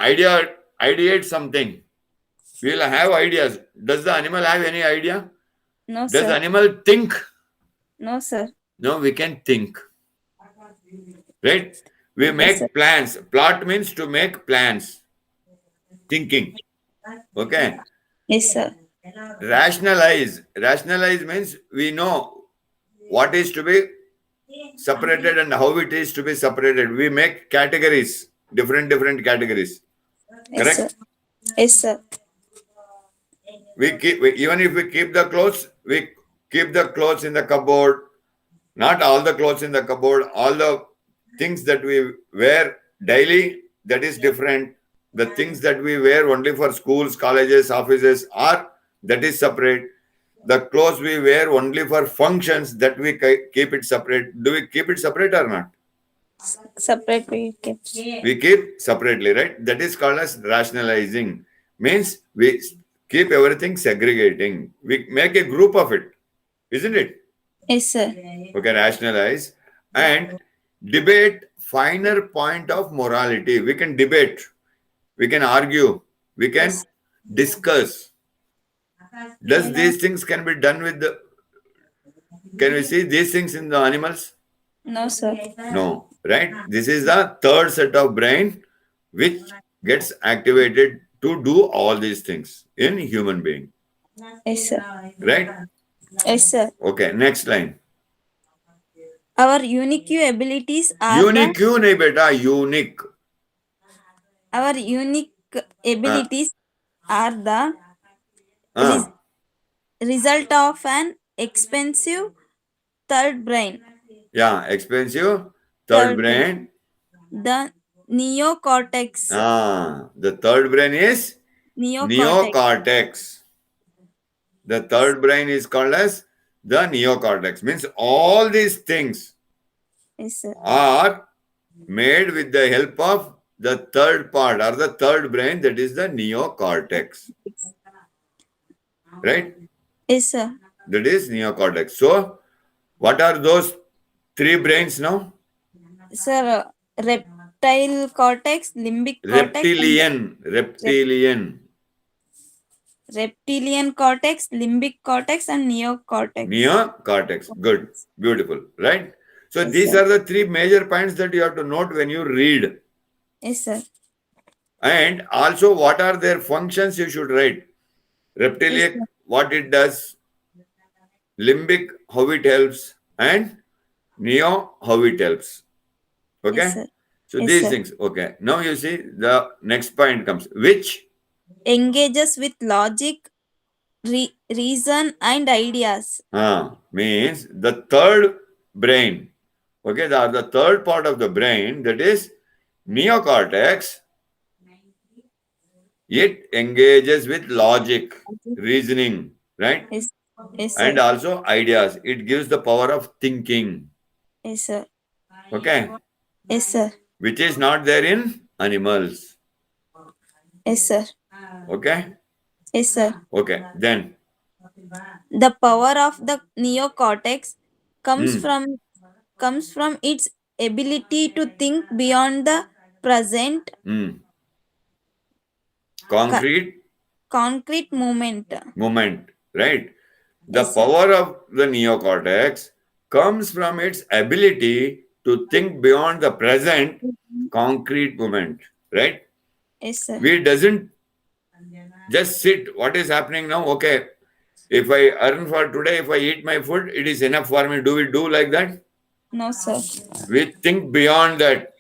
ideate something. We will have ideas. Does the animal have any idea? No, Does sir. animal think? No, sir. No, we can think. Right? We make sir. plans. Plot means to make plans. Thinking. Okay. Yes, sir. Rationalize. Rationalize means we know what is to be separated and how it is to be separated. We make categories, different categories. Yes, Correct? sir. Yes, sir. Even if we keep the clothes, we keep the clothes in the cupboard. Not all the clothes in the cupboard. All the things that we wear daily, that is different. The things that we wear only for schools, colleges, offices that is separate. The clothes we wear only for functions, that we keep it separate. Do we keep it separate or not? Separate we kept. We keep separately, right? That is called as rationalizing. Means we keep everything segregating. We make a group of it, isn't it? Yes, sir. Okay, rationalize and debate finer point of morality. We can debate, we can argue, we can discuss. Does these things can be done with the? Can we see these things in the animals? No, sir. No, right? This is the third set of brain which gets activated to do all these things in human being. Yes, sir. Right? Yes, sir. Okay, next line. Our unique abilities are Unique क्यों नहीं बेटा? Unique. our unique abilities are the result of an expensive third brain. Yeah, expensive third brain. The neocortex. The third brain is neocortex. The third brain is called as the neocortex. Means all these things Yes, sir. are made with the help of the third part or the third brain, that is the neocortex. Right? Yes, sir. That is neocortex. So, what are those three brains now? Sir, reptile cortex, limbic cortex, reptilian cortex, limbic cortex, and neocortex. Neocortex. Good. Beautiful. Right? So, Yes, these sir. are the three major points that you have to note when you read. Yes, sir. And also, what are their functions you should write. Reptilian, what it does. Limbic, how it helps. And neo, how it helps. Okay? Yes, sir. So, Yes, these sir. things. Okay. Now, you see, the next point comes. Which? Engages with logic, reason, and ideas. Means the third brain. Okay, the third part of the brain, that is neocortex, it engages with logic, reasoning, right? Yes, yes, sir. And also ideas. It gives the power of thinking. Yes, sir. Okay, Yes, sir. which is not there in animals. Yes, sir. Okay, Yes, sir. okay. Then The power of the neocortex comes from its ability to think beyond the present concrete moment. Right? The Yes, sir. power of the neocortex comes from its ability to think beyond the present concrete moment. Right? Yes, sir. We doesn't just sit. What is happening now? Okay, if I earn for today, if I eat my food, it is enough for me. Do we do like that? No, sir. We think beyond that.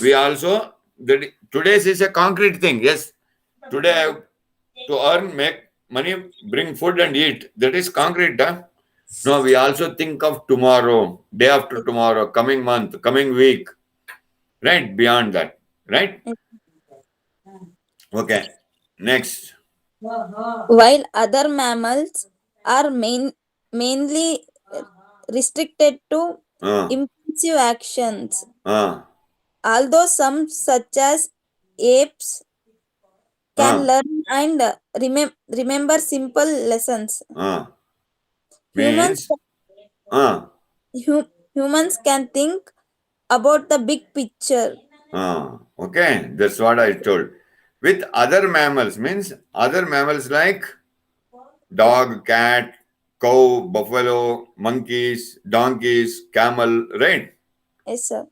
We also, today's is a concrete thing. Yes, today I have to earn, make money, bring food and eat. That is concrete. Huh? No, we also think of tomorrow, day after tomorrow, coming month, coming week. Right? Beyond that. Right? Okay. Next. While other mammals are mainly restricted to Uh, impulsive actions, uh, although some, such as apes, can uh, learn and remember simple lessons. uh. Humans, Means, uh, humans can think about the big picture. okay, that's what I told. With other mammals, means other mammals like dog, cat, cow, buffalo, monkeys, donkeys, camel, right? Yes, sir.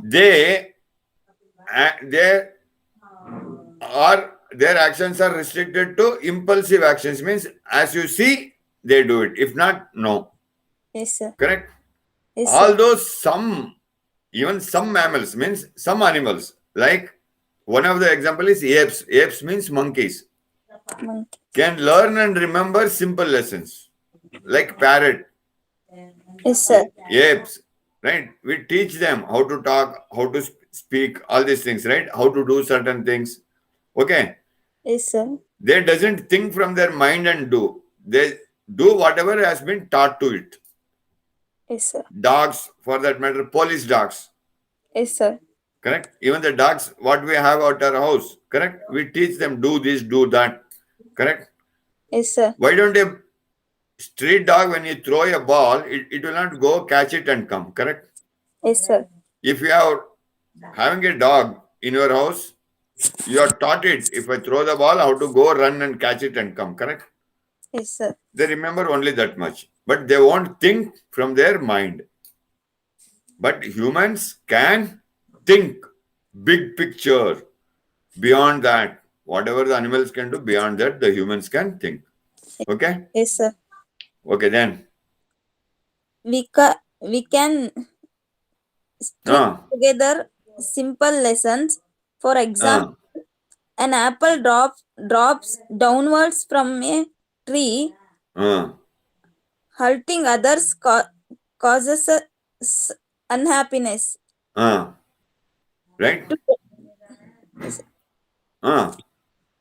They, they are, their actions are restricted to impulsive actions, means as you see, they do it. If not, no. Yes, sir. Correct? Yes, sir. Although some, even some mammals, means some animals, like one of the example is apes. Apes means monkeys. Monkey. Can learn and remember simple lessons, like parrot, Yes, sir. apes, right? We teach them how to talk, how to speak, all these things, right? How to do certain things. Okay. Yes, sir. They doesn't think from their mind and do. They do whatever has been taught to it. Yes, sir. Dogs, for that matter, police dogs. Yes, sir. Correct? Even the dogs, what we have at our house, correct? We teach them do this, do that. Correct? Yes, sir. Why don't a street dog, when you throw a ball, it will not go catch it and come. Correct? Yes, sir. If you are having a dog in your house, you are taught it. If I throw the ball, how to go run and catch it and come. Correct? Yes, sir. They remember only that much, but they won't think from their mind. But humans can think big picture. Beyond that, whatever the animals can do, beyond that, the humans can think. Okay? Yes, sir. Okay, then. We can string Ah, together simple lessons. For example, ah, an apple drops downwards from a tree, ah, hurting others causes unhappiness. ah. Right? To, Ah,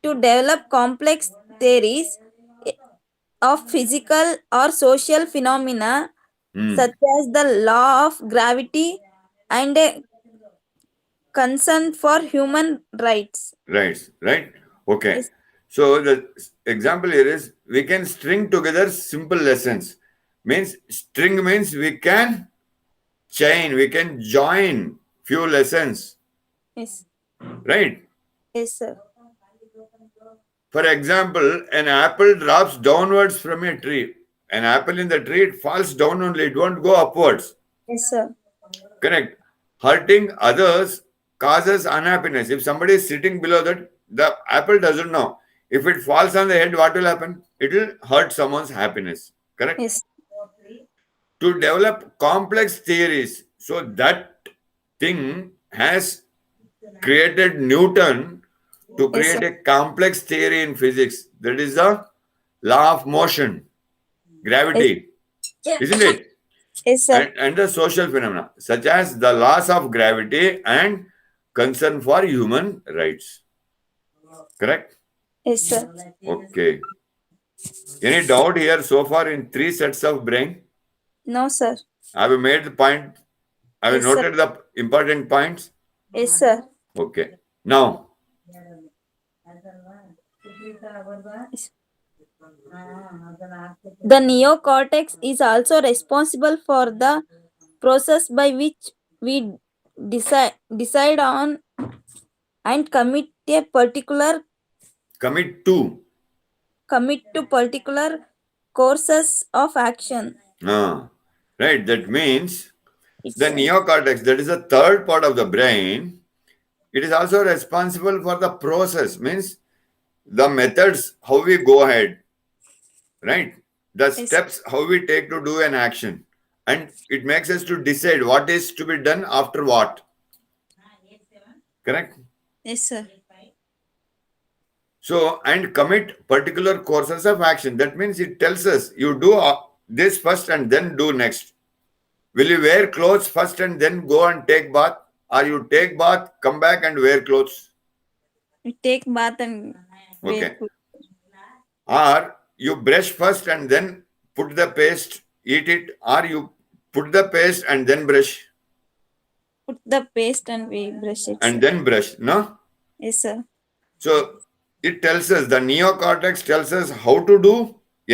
to develop complex theories of physical or social phenomena such as the law of gravity and a concern for human rights. right. Okay. Yes, So the example here is we can string together simple lessons. Means string means we can chain, we can join few lessons, yes, right? yes, sir. For example, an apple drops downwards from a tree. An apple in the tree, it falls down only, it won't go upwards. Yes, sir. Correct. Hurting others causes unhappiness. If somebody is sitting below that, the apple doesn't know. If it falls on the head, what will happen? It will hurt someone's happiness. Correct? Yes, To develop complex theories. So that thing has created Newton to yes, create sir. a complex theory in physics. That is the law of motion, gravity, isn't it? Yes, sir. And the social phenomena, such as the laws of gravity and concern for human rights. Correct? Yes, sir. Okay. Any doubt here so far in 3 sets of brain? No, sir. Have you made the point? Have you Yes, sir. noted the important points? Yes, sir. Okay. Now, The neocortex is also responsible for the process by which we decide on and commit to. commit to particular courses of action. Right. That means It's the neocortex, that is the third part of the brain, it is also responsible for the process, means the methods, how we go ahead, right? The Yes. steps, how we take to do an action. And it makes us to decide what is to be done after what. Correct? Yes, sir. So, and commit particular courses of action. That means it tells us you do this first and then do next. Will you wear clothes first and then go and take bath? Or you take bath, come back and wear clothes? We take bath and Okay. wait. Or you brush first and then put the paste, eat it, or you put the paste and then brush Put the paste and we brush it. and Sir. then brush, no? Yes, sir. So it tells us, the neocortex tells us how to do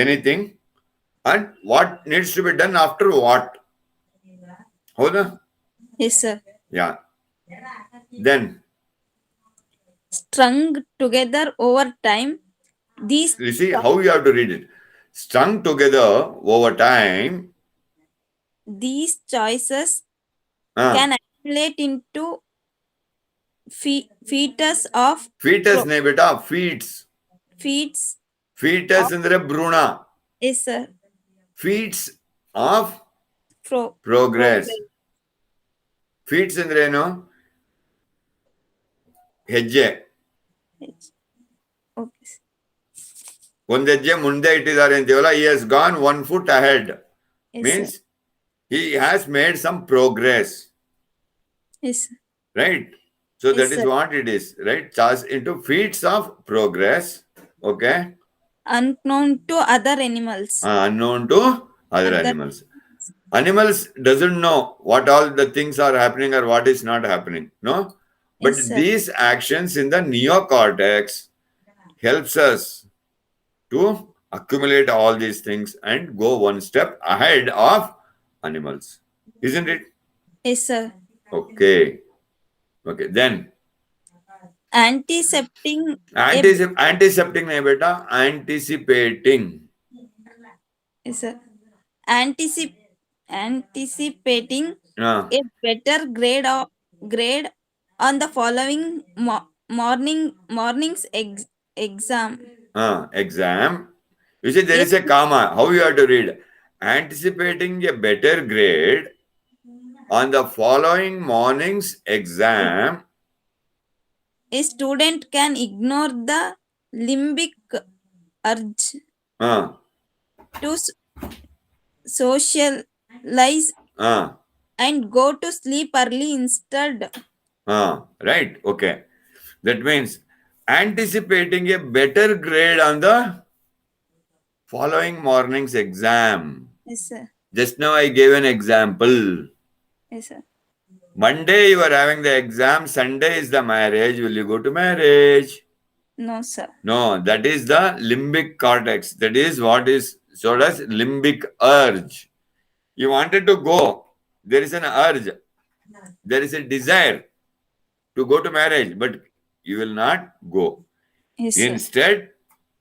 anything and what needs to be done after what. Hoda? Yes, sir. Yeah. Then Strung together over time, these you see how you have to read it. Strung together over time. choices Uh, can accumulate into fetus of fetus ne beta, feeds. feeds. Fetus andre bruna. Yes, sir. Feeds of Progress. progress. Feeds ಅಂದ್ರೆ ಏನು? ಹೆಜ್ಜೆ. Okay. ಒಂದ್ ಹೆಜ್ಜೆ ಮುಂದೆ ಇಟ್ಟಿದ್ದಾರೆ ಅಂತೀವಲ್ಲ, he has gone 1 foot ahead. Yes, Means sir. he has made some progress. Yes, sir. Right? So Yes, that is sir. what it is, right? Charge into feats of progress. Okay? Unknown to other animals. Unknown to other animals. Animals doesn't know what all the things are happening or what is not happening. No? But Yes, sir. these actions in the neocortex helps us to accumulate all these things and go one step ahead of animals. Isn't it? Yes, sir. Okay. Okay. Then Antiseptic. antiseptic nahi beta, anticipating. Yes, sir. Anticipating Ah, a better grade on the following morning's exam. exam. You see, there is a comma. How you have to read? Anticipating a better grade on the following morning's exam. A student can ignore the limbic urge Ah, to socialize and go to sleep early instead. right. Okay. That means anticipating a better grade on the following morning's exam. Yes, sir. Just now I gave an example. Yes, sir. Monday you are having the exam, Sunday is the marriage. Will you go to marriage? No, sir. No, that is the limbic cortex. That is what is so does limbic urge. You wanted to go. There is an urge. There is a desire to go to marriage, but you will not go. Yes, sir. Instead,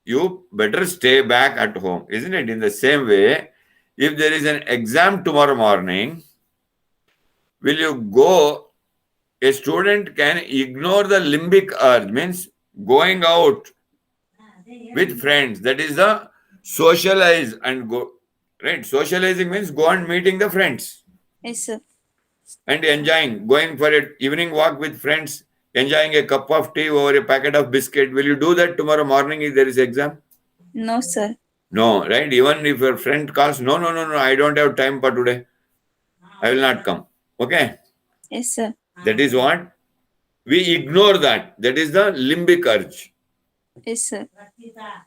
you better stay back at home. Isn't it? In the same way, if there is an exam tomorrow morning, will you go? A student can ignore the limbic urge, means going out with friends. That is the socialize and go. Right? Socializing means go and meeting the friends Yes, sir. and enjoying, going for an evening walk with friends, enjoying a cup of tea over a packet of biscuit. Will you do that tomorrow morning if there is exam? No, sir. No, right? Even if your friend calls, no, I don't have time for today. I will not come. Okay? Yes, sir. That is what? We ignore that. That is the limbic urge. Yes, sir.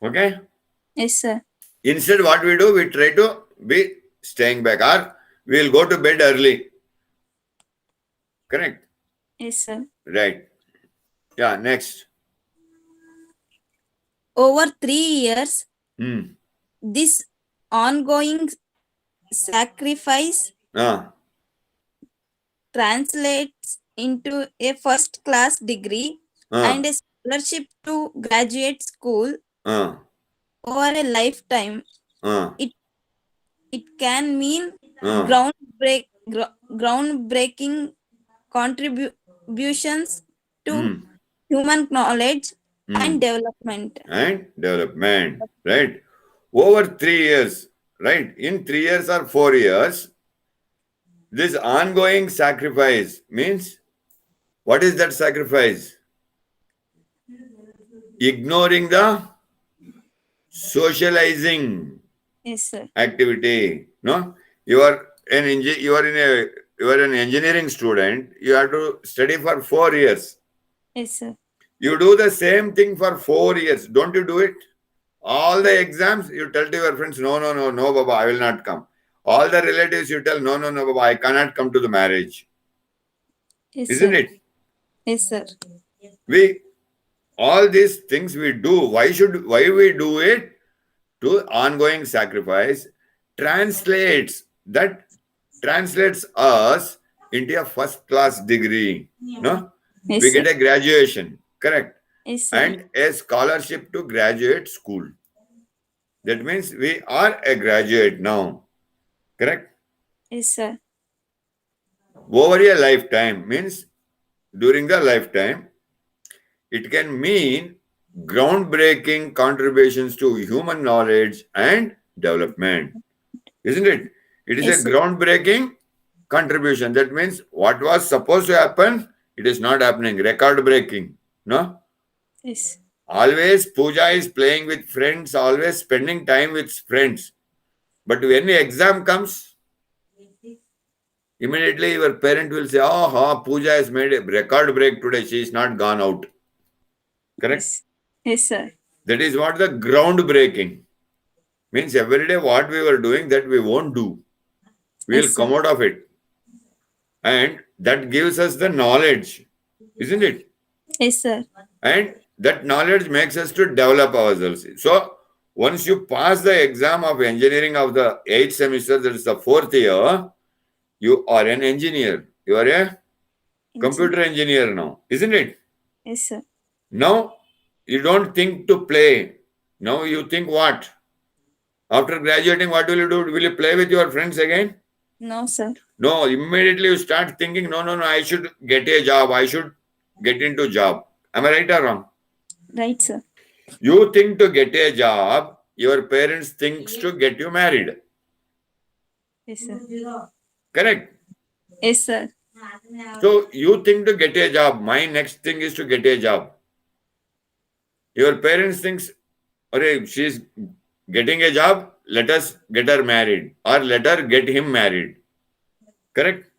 Okay? Yes, sir. Instead, what we do, we try to be staying back or we will go to bed early. Correct? Yes, sir. Right. Yeah, next. Over 3 years, this ongoing sacrifice translates into a first class degree and a scholarship to graduate school over a lifetime. It can mean groundbreaking contributions to human knowledge and development. Right? Over 3 years, right? In 3 years or 4 years, this ongoing sacrifice means, what is that sacrifice? Ignoring the socializing Yes, sir. activity. No, you are an engineering student. You have to study for 4 years. Yes, sir. You do the same thing for 4 years. Don't you do it? All the exams, you tell to your friends, no, no, no, no, Baba, I will not come. All the relatives, you tell, no, no, no, Baba, I cannot come to the marriage. Yes, Isn't sir. it? Yes, sir. We, all these things we do, why we do it? To ongoing sacrifice that translates us into a first class degree. No? Yes, We sir. get a graduation, correct? Yes, sir. And a scholarship to graduate school. That means we are a graduate now, correct? Yes, sir. Over a lifetime means during the lifetime, it can mean groundbreaking contributions to human knowledge and development. Isn't it? It is Yes, a sir. groundbreaking contribution. That means what was supposed to happen, it is not happening. Record breaking. No? Yes. Always puja is playing with friends, always spending time with friends. But when the exam comes, immediately your parent will say, oh, puja has made a record break today. She is not gone out. Correct? Yes. Yes, sir. That is what the groundbreaking means. Every day what we were doing, that we won't do. We will Yes, come sir. out of it. And that gives us the knowledge. Isn't it? Yes, sir. And that knowledge makes us to develop ourselves. So once you pass the exam of engineering of the 8th semester, that is the 4th year, you are an engineer. You are a computer engineer now, isn't it? Yes, sir. Now you don't think to play. Now you think what? After graduating, what will you do? Will you play with your friends again? No, sir. No, immediately you start thinking, no, I should get a job. I should get into job. Am I right or wrong? Right, sir. You think to get a job, your parents thinks to get you married. Yes, sir. Correct? Yes, sir. So you think to get a job. My next thing is to get a job. Your parents thinks, okay, she's getting a job, let us get her married or let her get him married. Correct?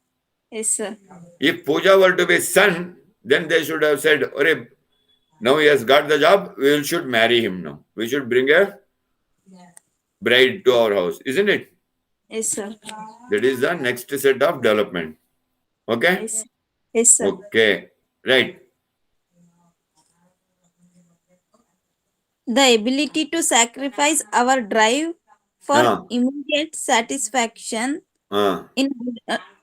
Yes, sir. If Pooja were to be son, then they should have said, okay, now he has got the job, we should marry him now. We should bring a bride to our house, isn't it? Yes, sir. That is the next set of development. Okay? Yes. Yes, sir. Okay. Right. The ability to sacrifice our drive for Ah. immediate satisfaction Ah.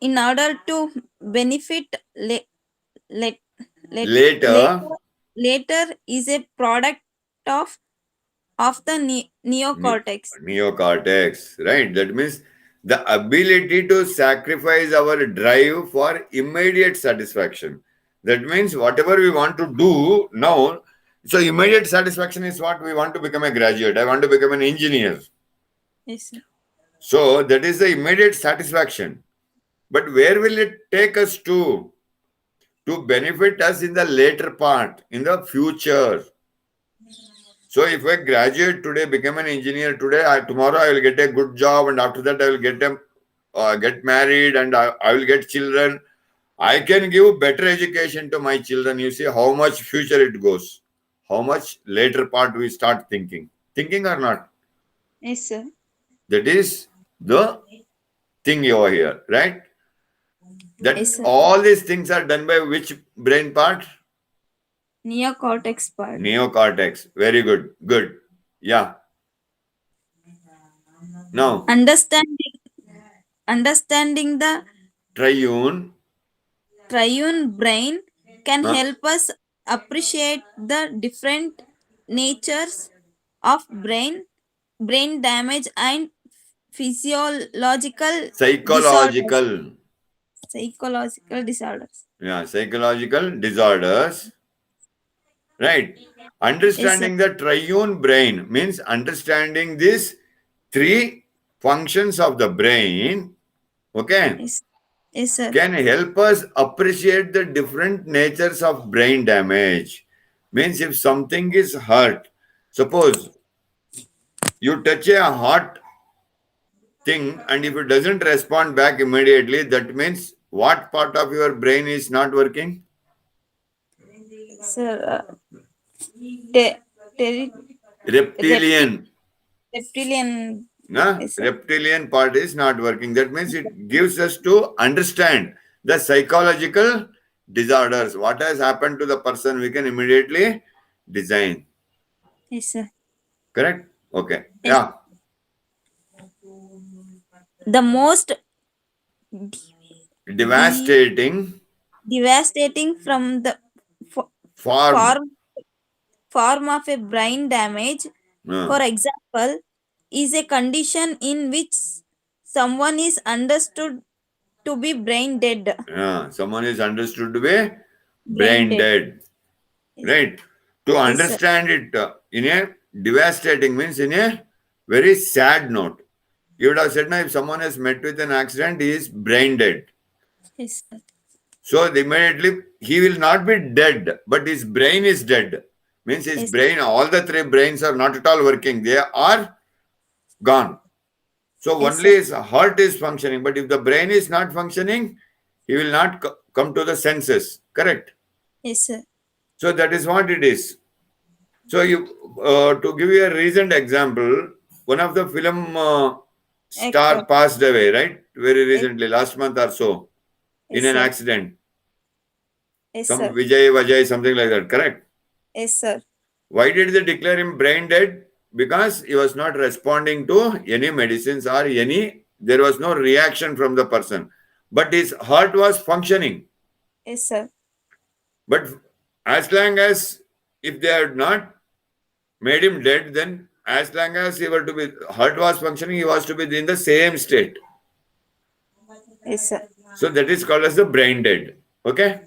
in order to benefit le- let, Later, later is a product of the neocortex. neocortex, right? That means the ability to sacrifice our drive for immediate satisfaction. That means whatever we want to do now, so immediate satisfaction is what we want to become a graduate. I want to become an engineer. Yes, sir. So that is the immediate satisfaction. But where will it take us to? To benefit us in the later part, in the future. So if I graduate today, become an engineer today, tomorrow I will get a good job, and after that I will get married, and I will get children. I can give better education to my children. You see how much future it goes, how much later part we start thinking or not. Yes, sir. That is the thing over here, right? That Yes, sir. all these things are done by which brain part? Neocortex part. Neocortex. Very good. Good. Yeah. Now, Understanding the triune. brain can Huh? help us appreciate the different natures of brain damage and physiological Psychological. disorders. Yeah, psychological disorders. Right. Yes, sir. Understanding the triune brain means understanding these three functions of the brain. Okay. Yes. Yes, sir. Can help us appreciate the different natures of brain damage. Means if something is hurt, suppose you touch a hot thing and if it doesn't respond back immediately, that means what part of your brain is not working? Sir, te- terri- Reptilian. reptilian. No? Yes, sir. Reptilian part is not working. That means it gives us to understand the psychological disorders. What has happened to the person, we can immediately design. Yes, sir. Correct? Okay. Yes. Yeah. The most Devastating devastating from the form. form of a brain damage, for example, is a condition in which someone is understood to be brain dead. Someone is understood to be brain dead. Yes. Right? To Yes, sir. understand it in a devastating means in a very sad note. You would have said, now, if someone has met with an accident, he is brain dead. Yes, sir. So immediately he will not be dead, but his brain is dead. Means his Yes. brain, all the three brains are not at all working. They are gone. So Yes, only his heart is functioning. But if the brain is not functioning, he will not come to the senses. Correct? Yes, sir. So that is what it is. So you, to give you a recent example, one of the film star Actor. passed away, right? Very recently, last month or so, in Yes, an sir. accident. Yes, Some sir. Vijay, something like that, correct? Yes, sir. Why did they declare him brain dead? Because he was not responding to any medicines or there was no reaction from the person. But his heart was functioning. Yes, sir. But as long as, if they had not made him dead, then as long as he were to be, heart was functioning, he was to be in the same state. Yes, sir. So that is called as the brain dead. Okay?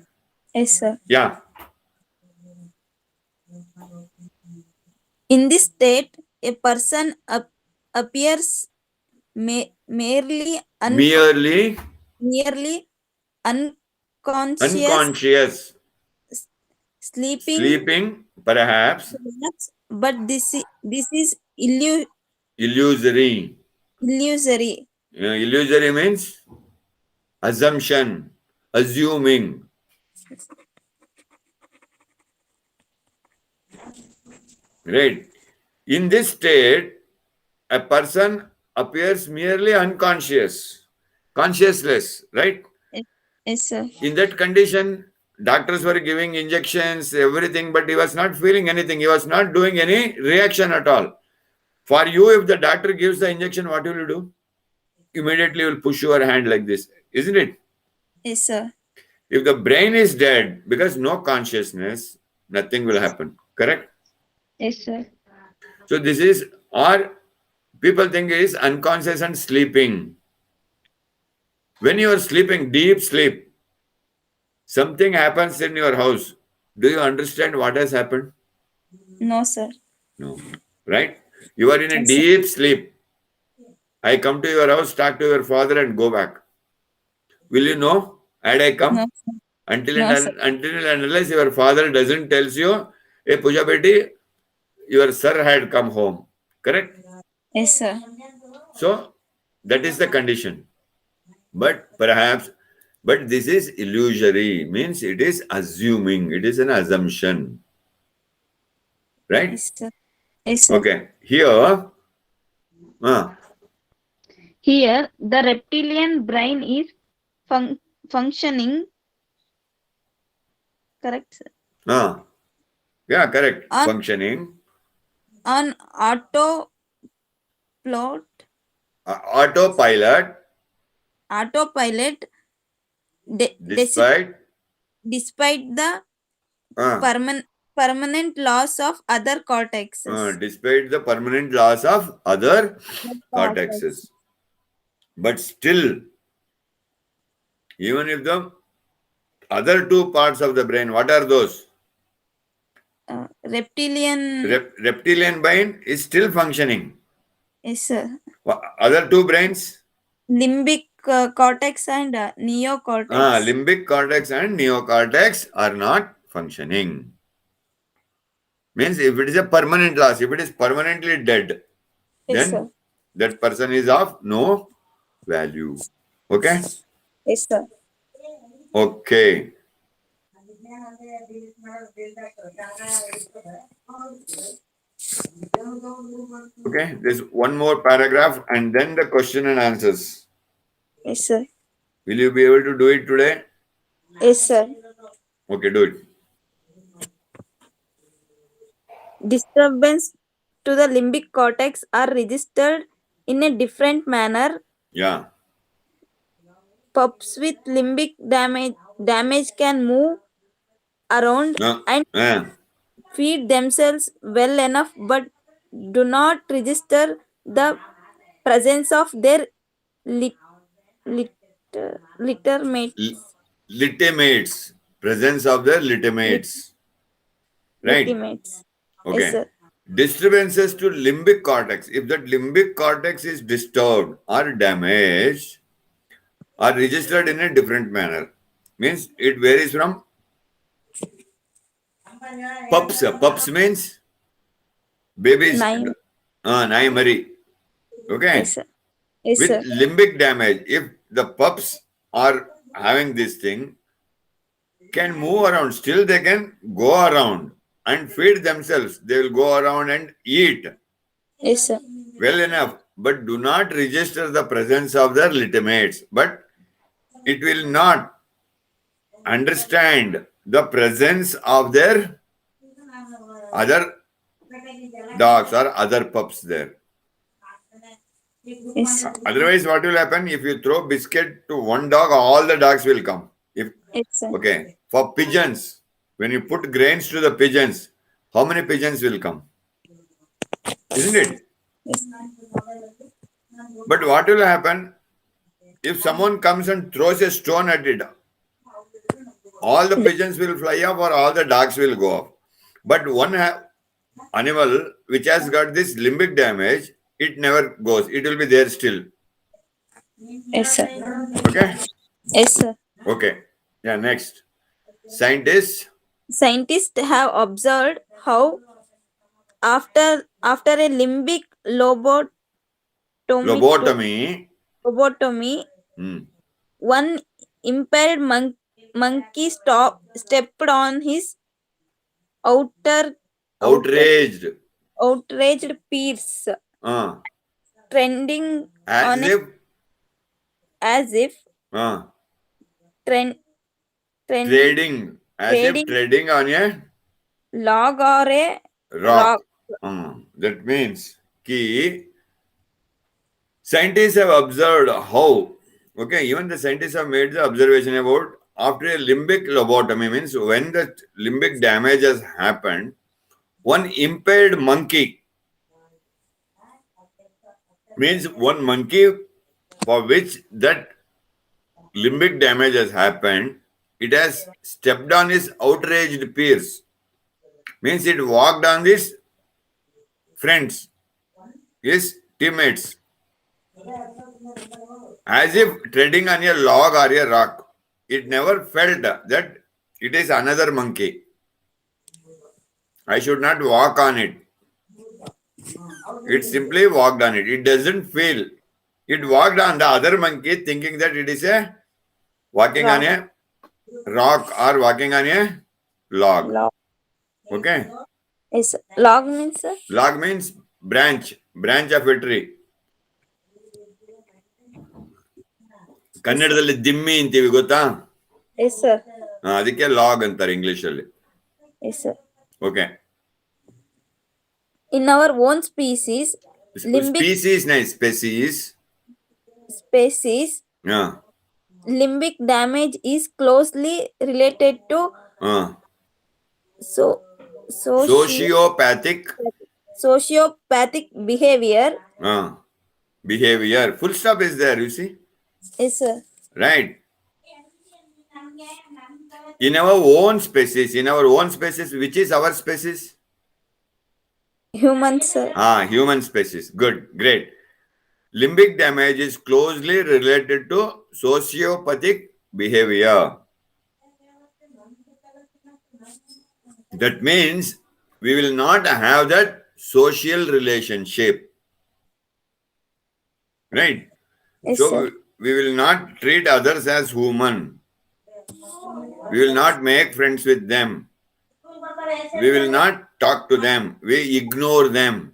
Yes, sir. Yeah. In this state, a person appears merely unconscious, Unconscious. sleeping, Perhaps. but this is Illusory. illusory. Illusory means assumption, assuming. Right. In this state, a person appears merely unconscious, consciousless, right? Yes, sir. In that condition, doctors were giving injections, everything, but he was not feeling anything. He was not doing any reaction at all. For you, if the doctor gives the injection, what will you do? Immediately you will push your hand like this, isn't it? Yes, sir. If the brain is dead, because no consciousness, nothing will happen. Correct? Yes, sir. So this is, or people think it is unconscious and sleeping. When you are sleeping, deep sleep, something happens in your house. Do you understand what has happened? No, sir. No. Right? You are in a Yes, sir. deep sleep. I come to your house, talk to your father and go back. Will you know? Had I come? No, sir. Until No, and sir. unless your father doesn't tells you, hey Puja Beti, your sir had come home. Correct? Yes, sir. So that is the condition. But this is illusory, means it is assuming, it is an assumption. Right? Yes, sir. Yes, sir. Okay. Here, Here, the reptilian brain is functioning. Correct, sir. yeah, correct. On- Functioning. On Autopilot, despite despite the permanent loss of other cortexes. despite the permanent loss of other cortexes. But still, even if the other two parts of the brain, what are those? Reptilian. Reptilian brain is still functioning. Yes, sir. Other two brains? Limbic cortex and neocortex. Limbic cortex and neocortex are not functioning. Means if it is a permanent loss, if it is permanently dead, Yes, then sir. that person is of no value. Okay? Yes, sir. Okay. Okay, there's one more paragraph and then the question and answers. Yes, sir. Will you be able to do it today? Yes, sir. Okay, do it. Disturbance to the limbic cortex are registered in a different manner. Yeah. Pups with limbic damage can move around No. and Yeah. feed themselves well enough but do not register the presence of their lit, lit, littermates. Litamates. Presence of the litamates. Right. Littermates. Yes, Okay. sir. Disturbances to limbic cortex. If that limbic cortex is disturbed or damaged or registered in a different manner, means it varies from pups. Pups means babies. Nine. Nai Mari. Okay. Yes, sir. Yes, With sir. limbic damage, if the pups are having this thing, can move around, still they can go around and feed themselves. They will go around and eat Yes, sir. well enough, but do not register the presence of their littermates. But it will not understand the presence of their other dogs or other pups there. Yes, sir. Otherwise, what will happen? If you throw biscuit to one dog, all the dogs will come. If Yes, sir. okay, for pigeons, when you put grains to the pigeons, how many pigeons will come? Isn't it? Yes. But what will happen if someone comes and throws a stone at it? All the pigeons will fly off or all the dogs will go off. But one animal which has got this limbic damage, it never goes. It will be there still. Yes, sir. Okay? Yes, sir. Okay. Yeah, next. Scientists. Scientists have observed how after a limbic Lobotomy. lobotomy, Hmm. one impaired monkey stepped on his outer Outraged. outraged peers, Uh, trending as on if as if uh, trend, trading. As if trading trading on a log or a rock. rock. That means ki scientists have observed how, okay, even the scientists have made the observation about after a limbic lobotomy, means when the limbic damage has happened, one impaired monkey, means one monkey for which that limbic damage has happened, it has stepped on his outraged peers, means it walked on his friends, his teammates, as if treading on a log or a rock. It never felt that it is another monkey. I should not walk on it. It simply walked on it. It doesn't feel. It walked on the other monkey thinking that it is a walking on a rock or walking on a log. Log. Okay? Yes, sir. Log means, sir? Log means branch of a tree. ಕನ್ನಡದಲ್ಲಿ ದಿಮ್ಮಿ ಅಂತೀವಿ ಗೊತ್ತಾ? Yes, sir. ಅದಕ್ಕೆ log ಅಂತಾರೆ English ಅಲ್ಲಿ. Yes, sir. Okay. In our own species, species, Yeah. limbic damage is closely related to sociopathic behavior. Behavior. Full stop is there, you see? Yes, sir. Right. In our own species, which is our species? Human, sir. Human species. Good, great. Limbic damage is closely related to sociopathic behavior. That means we will not have that social relationship. Right? Yes, so sir. we will not treat others as human. We will not make friends with them. We will not talk to them. We ignore them.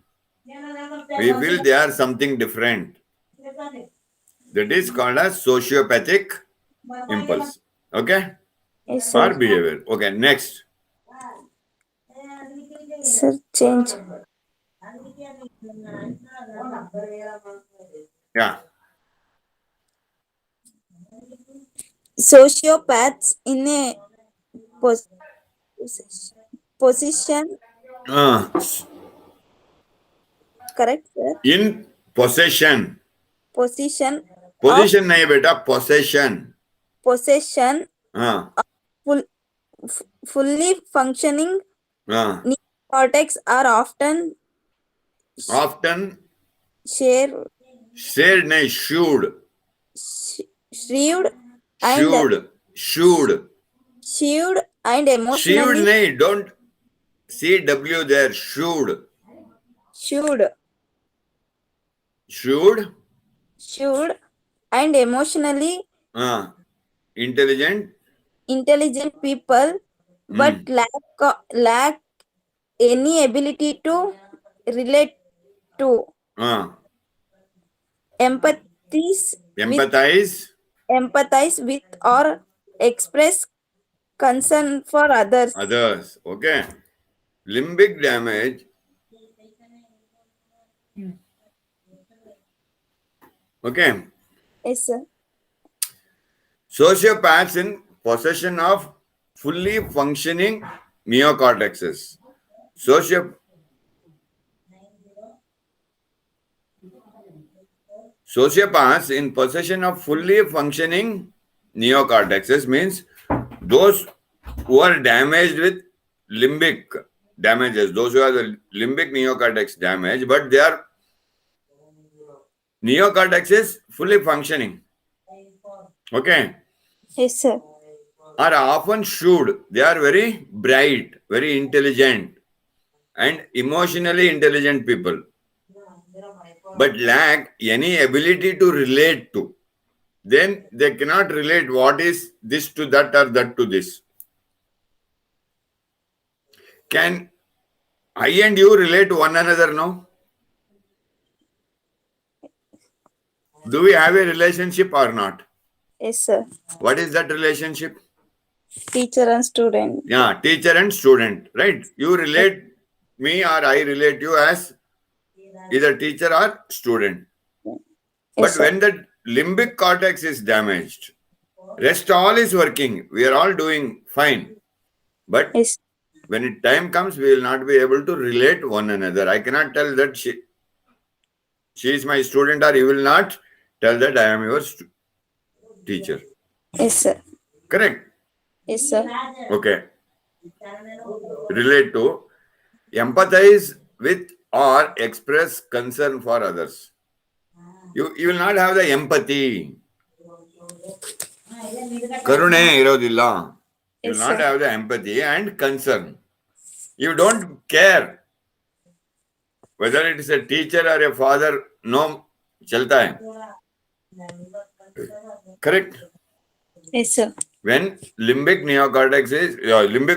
We feel they are something different. That is called as sociopathic impulse. Okay? Yes, Or sir. behavior. Okay, next. Sir, change. Yeah. Sociopaths in a pos- position, Uh, correct, sir? in possession. Position of Position nahi beta, possession. possession Uh, full, fully functioning uh. neocortex are often Often share, said nahi, should. shrewd and Should. Should. shrewd and Should emotionally nahi, don't CW there. Should. shrewd, Should. shrewd and emotionally Uh, intelligent. intelligent people, but lack any ability to relate to Uh, empathies with empathize. empathize with or express concern for others. Others. Okay. Limbic damage. Okay. Yes, sir. Sociopaths in possession of fully functioning neocortexes. Sociopaths in possession of fully functioning neocortexes means those who are damaged with limbic damages, those who have the limbic neocortex damage, but their neocortex is fully functioning. Okay. Yes, sir. Are often shrewd. They are very bright, very intelligent, and emotionally intelligent people, but lack any ability to relate to. Then they cannot relate what is this to that or that to this. Can I and you relate to one another now? Do we have a relationship or not? Yes, sir. What is that relationship? Teacher and student. Yeah, teacher and student, right? You relate me or I relate you as either teacher or student. Yes, But sir. when the limbic cortex is damaged, rest all is working. We are all doing fine. But Yes, when it time comes, we will not be able to relate one another. I cannot tell that she is my student, or you will not tell that I am your teacher. yes, sir. Correct? Yes, sir. Okay. Relate to, empathize with or express concern for others. You will not have the empathy. Karune irodilla. You will Yes, not sir. have the empathy and concern. You don't care whether it is a teacher or a father. No, chalta hai. Correct? Yes, sir. When limbic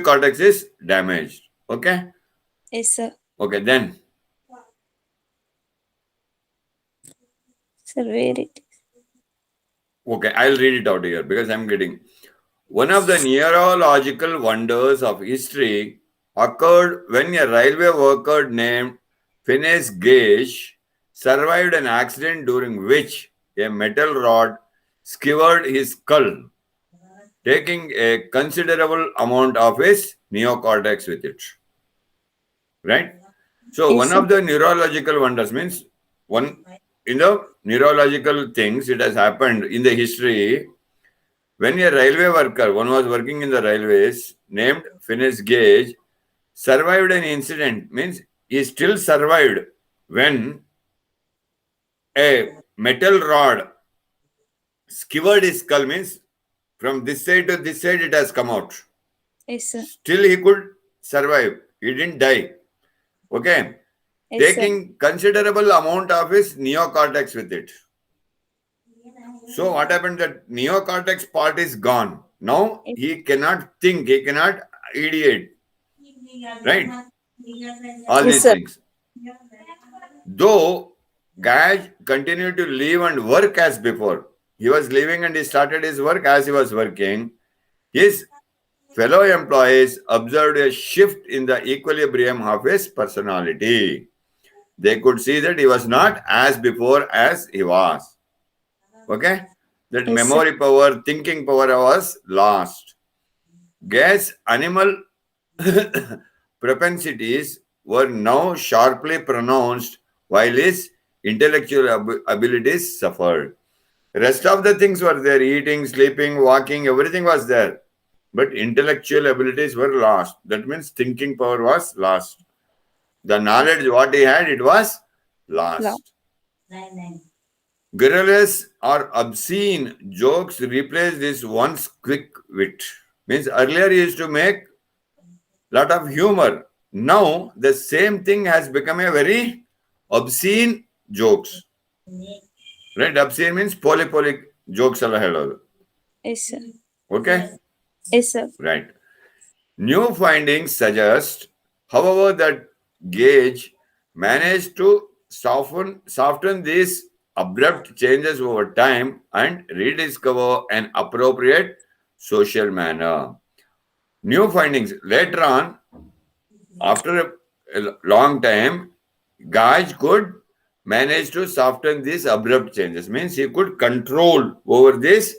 cortex is damaged. Okay? Yes, sir. Okay, then. Sir, where it? Okay, I'll read it out here because I'm getting. One of the neurological wonders of history occurred when a railway worker named Phineas Gage survived an accident during which a metal rod skewered his skull, taking a considerable amount of his neocortex with it. Right? So, Yes, one sir. of the neurological wonders means one in the neurological things it has happened in the history. When a railway worker, one was working in the railways, named Phineas Gage, survived an incident, means he still survived when a metal rod skewered his skull, means from this side to this side it has come out. Yes, sir. Still he could survive. He didn't die. Okay. Yes, sir. Taking considerable amount of his neocortex with it. So what happened? That neocortex part is gone. Now he cannot think, he cannot ideate, right? All Yes, these sir. things. Though Gaj continued to live and work as before, he was living and he started his work as he was working. His fellow employees observed a shift in the equilibrium of his personality. They could see that he was not as before as he was. Okay? That Yes, sir. memory power, thinking power was lost. Gaj's animal propensities were now sharply pronounced while his intellectual abilities suffered. Rest of the things were there, eating, sleeping, walking, everything was there. But intellectual abilities were lost. That means thinking power was lost. The knowledge what he had, it was lost. Garrulous or obscene jokes replaced this once quick wit. Means earlier he used to make lot of humor. Now the same thing has become a very obscene jokes. Right? Obscene means poly jokes alla helodu. Yes, sir. Okay? Yes, sir. Right. New findings suggest, however, that Gage managed to soften these abrupt changes over time and rediscover an appropriate social manner. New findings later on, after a long time, Gage could manage to soften these abrupt changes. Means he could control over these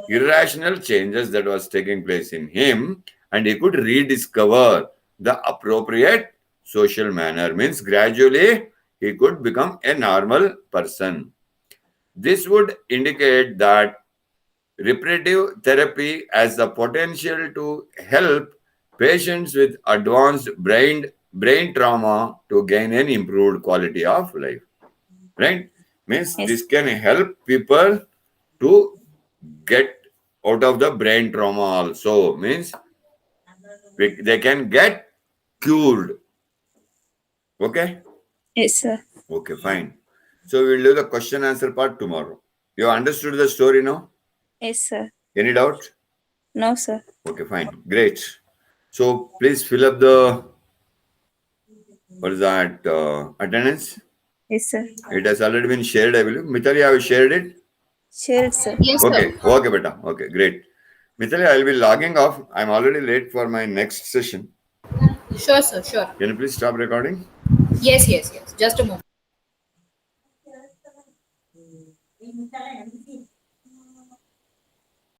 irrational changes that was taking place in him, and he could rediscover the appropriate social manner. Means gradually he could become a normal person. This would indicate that reparative therapy has the potential to help patients with advanced brain trauma to gain an improved quality of life. Right? Means Yes. this can help people to get out of the brain trauma also. Means they can get cured. Okay? Yes, sir. Okay, fine. So we'll do the question answer part tomorrow. You understood the story now? Yes, sir. Any doubt? No, sir. Okay, fine. Great. So please fill up the, what is that, attendance. Yes, sir. It has already been shared, I believe. Mithali, have you shared it? Share it, sir. Yes, Okay, sir. okay, beta. Okay, great. Mithali, I'll be logging off. I'm already late for my next session. Sure, sir. Sure. Can you please stop recording? Yes, yes, yes. Just a moment.